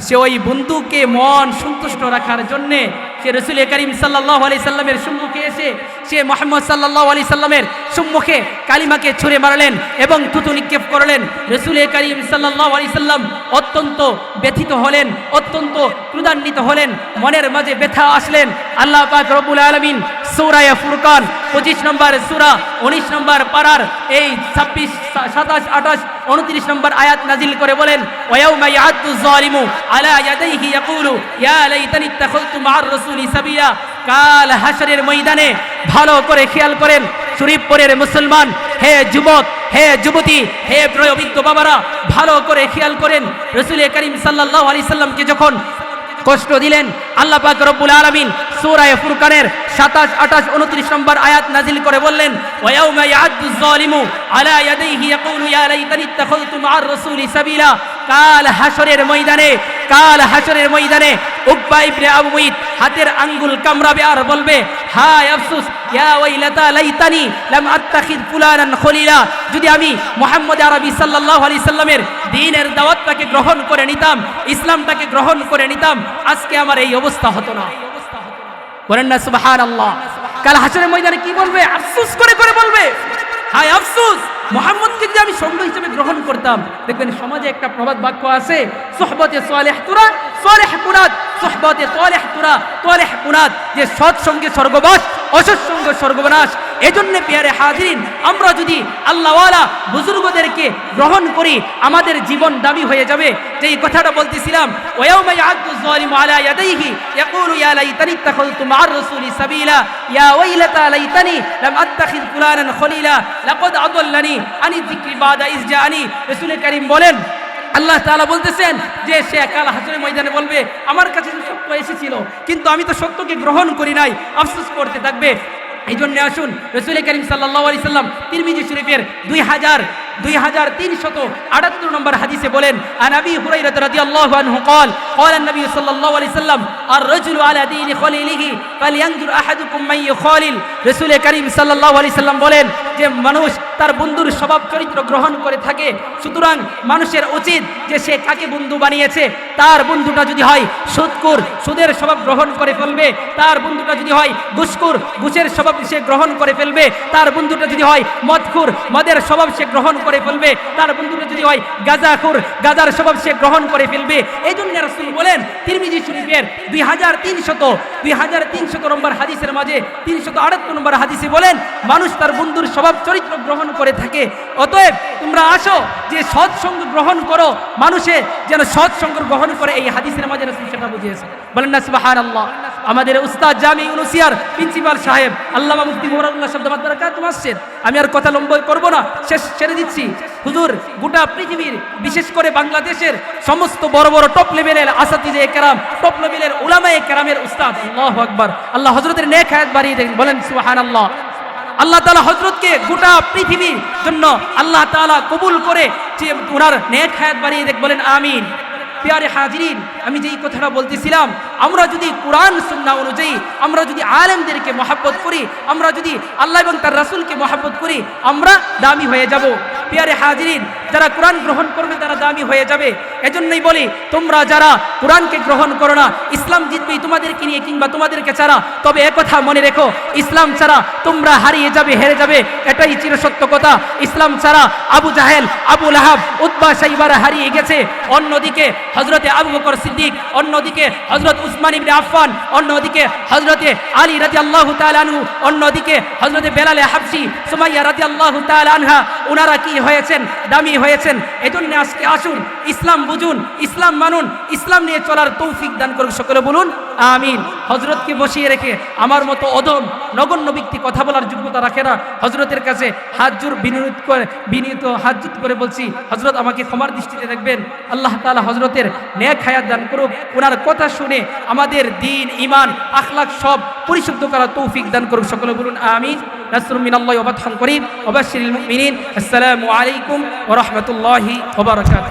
[SPEAKER 1] সে ওই বন্ধুকে মন সন্তুষ্ট রাখার জন্যে সে রাসূল করিম সাল্লাল্লাহু আলাইহি সাল্লামের সম্মুখে এসে সে মুহাম্মদ সাল্লাল্লাহু আলাইহি সাল্লামের সম্মুখে কালিমাকে ছুঁড়ে মারলেন এবং থুথু নিক্ষেপ করলেন। রাসূল করিম সাল্লাল্লাহু আলাইহি সাল্লাম অত্যন্ত ব্যথিত হলেন, অত্যন্ত ক্রোধান্বিত হলেন, মনের মাঝে ব্যথা আসলেন। আল্লাহ পাক রব্বুল আলামিন সূরা ফুরকান 25 নম্বর সূরা 19 নম্বর পারার এই 26, 27, 28, 29 নম্বর আয়াত নাজিল করে বলেন, ওয়ায়াউমা ইয়া'আদু যালিমু আলা ইয়াদাইহি ইয়াকুলু ইয়া লাইতানি ইত্তাখাযতু মা'আর রাসূলি সাবিলা। কাল হাশরের ময়দানে, ভালো করে খেয়াল করেন শরীফপুরের মুসলমান, হে যুবক, হে যুবতী, হে বয়োবৃদ্ধ বাবারা, ভালো করে খেয়াল করেন। রাসূল করিম সাল্লাল্লাহু আলাইহি সাল্লামকে যখন কষ্ট দিলেন, আল্লাহ পাক রব্বুল আলামিন সূরা ফুরকানের 27, 28, 29 নম্বর আয়াত নাজিল করে বললেন, ওয়ায়াউমা ইয়া'আদু যালিমু আলা ইয়াদাইহি ইয়াকুলু ইয়া লাইতানি ইত্তাখাযতু মা'আর রাসূলি সাবিলা। কাল হাশরের ময়দানে উকবা ইবনে আবু মুইত হাতের আঙ্গুল কামড়াবে আর বলবে, হায় আফসোস, ইয়া ওয়াইলাতা লাইতানি লাম আত্তাখিদ ফুলানান খলিলা। যদি আমি মুহাম্মদ আরবি সাল্লাল্লাহু আলাইহি সাল্লামের দ্বীনের দাওয়াতটাকে গ্রহণ করে নিতাম, ইসলামটাকে গ্রহণ করে নিতাম, আজকে আমার এই অবস্থা হতো না। বলেন না সুবহানাল্লাহ। কাল হাশরের ময়দানে কি বলবে? আফসোস করে বলবে, হায় আফসোস, মুহাম্মদকে যদি আমি সঙ্গ হিসেবে গ্রহণ করতাম। দেখবেন সমাজে একটা প্রবাদ বাক্য আছে, সুহবতে সালেহ তুরা সালেহ কুনাত, সুহবতে সালেহ তুরা সালেহ কুনাত, যে সৎ সঙ্গে স্বর্গবাস, অসৎসঙ্গ স্বর্গবিনাশ। এজন্য পেয়ারে হাজিরিন, আমরা যদি আল্লাহওয়ালা বুজুর্গদেরকে গ্রহণ করি আমাদের জীবন দামি হয়ে যাবে। যে এই কথাটা বলতেছিলাম, ওয়ায়াউমা ইয়া'আদ্দু যালিমু আলা ইয়াদাইহি ইয়াকুলু ইয়া লাইতানি ইত্তাখাযতু মা'আর রাসূলি সাবিলা ইয়া ওয়াইলাতা লাইতানি লাম আত্তাখিয ফুলানান খলিলা লাকাদ আদাল্লানি আনি যিকরি বাদা ইয জাআনি। রাসূল কারীম বলেন, আল্লাহ তাআলা বলতেছেন যে সে কাল হাসরের ময়দানে বলবে আমার কাছে তো সত্য এসেছিল কিন্তু আমি তো সত্যকে গ্রহণ করি নাই, আফসোস করতে থাকবে। এই জন্য আসুন রাসূল কারীম সাল্লাল্লাহু আলাইহি সাল্লাম তিরমিজি শরীফের 2378 নম্বর হাদিসে বলেন, আন আবি হুরায়রা রাদিয়াল্লাহু আনহু قال قال النبي صلى الله عليه وسلم الرجل على دين خليله فلينظر احدكم من يخالل। রাসূল কারীম সাল্লাল্লাহু আলাইহি সাল্লাম বলেন যে মানুষ তার বন্ধুর স্বভাব চরিত্র গ্রহণ করে থাকে, সুতরাং মানুষের উচিত যে সে কাকে বন্ধু বানিয়েছে। তার বন্ধুটা যদি হয় সুদখোর, সুদের স্বভাব গ্রহণ করে ফেলবে। তার বন্ধুটা যদি হয় ঘুষখোর, ঘুষের স্বভাব সে গ্রহণ করে ফেলবে। তার বন্ধুটা যদি হয় মদখোর, মদের স্বভাব সে গ্রহণ করে ফেলবে। তার বন্ধুটা যদি হয় গাঁজাখোর, গাঁজার স্বভাব সে গ্রহণ করে ফেলবে। এই জন্য রাসূল বলেন তিরমিজি শরীফের 2300 নম্বর হাদিসের মাঝে 378 নম্বর হাদিসে বলেন মানুষ তার বন্ধুর স্বভাব চরিত্র গ্রহণ করে থাকে। অতএব তোমরা আসো যে সৎসঙ্গ গ্রহণ করো, মানুষে যেন সৎসঙ্গ গ্রহণ করে। এই হাদিসের মাঝে রাসূল সেটা বুঝিয়েছে। বলেন না সুবহানাল্লাহ। আমাদের উস্তাদ জামি ইউনুসিয়ার প্রিন্সিপাল সাহেব আল্লামা মুফতি মুরাদুল্লাহ সাহেব দামাত বারাকাতুহু আসছেন। আমি আর কথা লম্বা করব না, শেষ ছেড়ে দিচ্ছি। হুজুর গোটা পৃথিবীর বিশেষ করে বাংলাদেশের সমস্ত বড় বড় টপ লেভেলের আসাতিজে কেরাম, টপ লেভেলের উলামায়ে কেরামের উস্তাদ, আল্লাহু আকবার। আল্লাহ হযরতের নেক হায়াত বাড়িয়ে দেন। বলেন সুবহানাল্লাহ। আল্লাহ তাআলা হযরতকে গোটা পৃথিবীর জন্য আল্লাহ তাআলা কবুল করে যে ওনার নেক হায়াত বাড়িয়ে দেন। বলেন আমিন। প্রিয় হাজিরিন, আমি যেই কথাটা বলতেছিলাম, আমরা যদি কোরআন সুন্নাহ অনুযায়ী আমরা যদি আলেমদেরকে মহব্বত করি, আমরা যদি আল্লাহ এবং তার রাসূলকে মহব্বত করি, আমরা দামি হয়ে যাব। প্রিয় হাজিরিন, যারা কোরআন গ্রহণ করবে তারা দামি হয়ে যাবে। এজন্যই বলি তোমরা যারা কোরআনকে গ্রহণ করো না, ইসলাম জিতবে তোমাদেরকে নিয়ে কিংবা তোমাদেরকে ছাড়া। তবে একথা মনে রেখো, ইসলাম ছাড়া তোমরা হারিয়ে যাবে, হেরে যাবে, এটাই চিরসত্য কথা। ইসলাম ছাড়া আবু জাহেল, আবু লাহাব, উতবা, শাইবারা হারিয়ে গেছে। অন্যদিকে হযরতে আবু বকর সিদ্দিক, অন্যদিকে হযরত উসমান ইবনে আফফান, অন্যদিকে হযরতে আলী রাদিয়াল্লাহু তাআলা আনহু, অন্যদিকে হযরতে বেলাল হাবশী, সুমাইয়া রাদিয়াল্লাহু তাআলা আনহা, ওনারা কি হয়েছেন? দামি হয়েছেন। এজন্য আজকে আসুন ইসলাম বুঝুন, ইসলাম মানুন, ইসলাম নিয়ে চলার তৌফিক দান করুন। সকলে বলুন আমিন। হযরতকে বসিয়ে রেখে আমার মতো অদম নগণ্য ব্যক্তি কথা বলার যোগ্যতা রাখে না। হযরতের কাছে বিনীত হাত জোড় করে বলছি, হযরত আমাকে ক্ষমার দৃষ্টিতে দেখবেন। আল্লাহ তাআলা হযরতের নেক হায়াত দান করুক। ওনার কথা শুনে আমাদের দ্বীন, ঈমান, আখলাক সব পরিশুদ্ধ করার তৌফিক দান করুক। সকলে বলুন আমিন। নাসরুম মিনাল্লাহি ওয়া ফাতহুন করিম ওয়া বাশশিরিল মুমিনিন। আসসালামু আলাইকুম ওয়া রাহমাতুল্লাহি ওয়া বারাকাতুহু।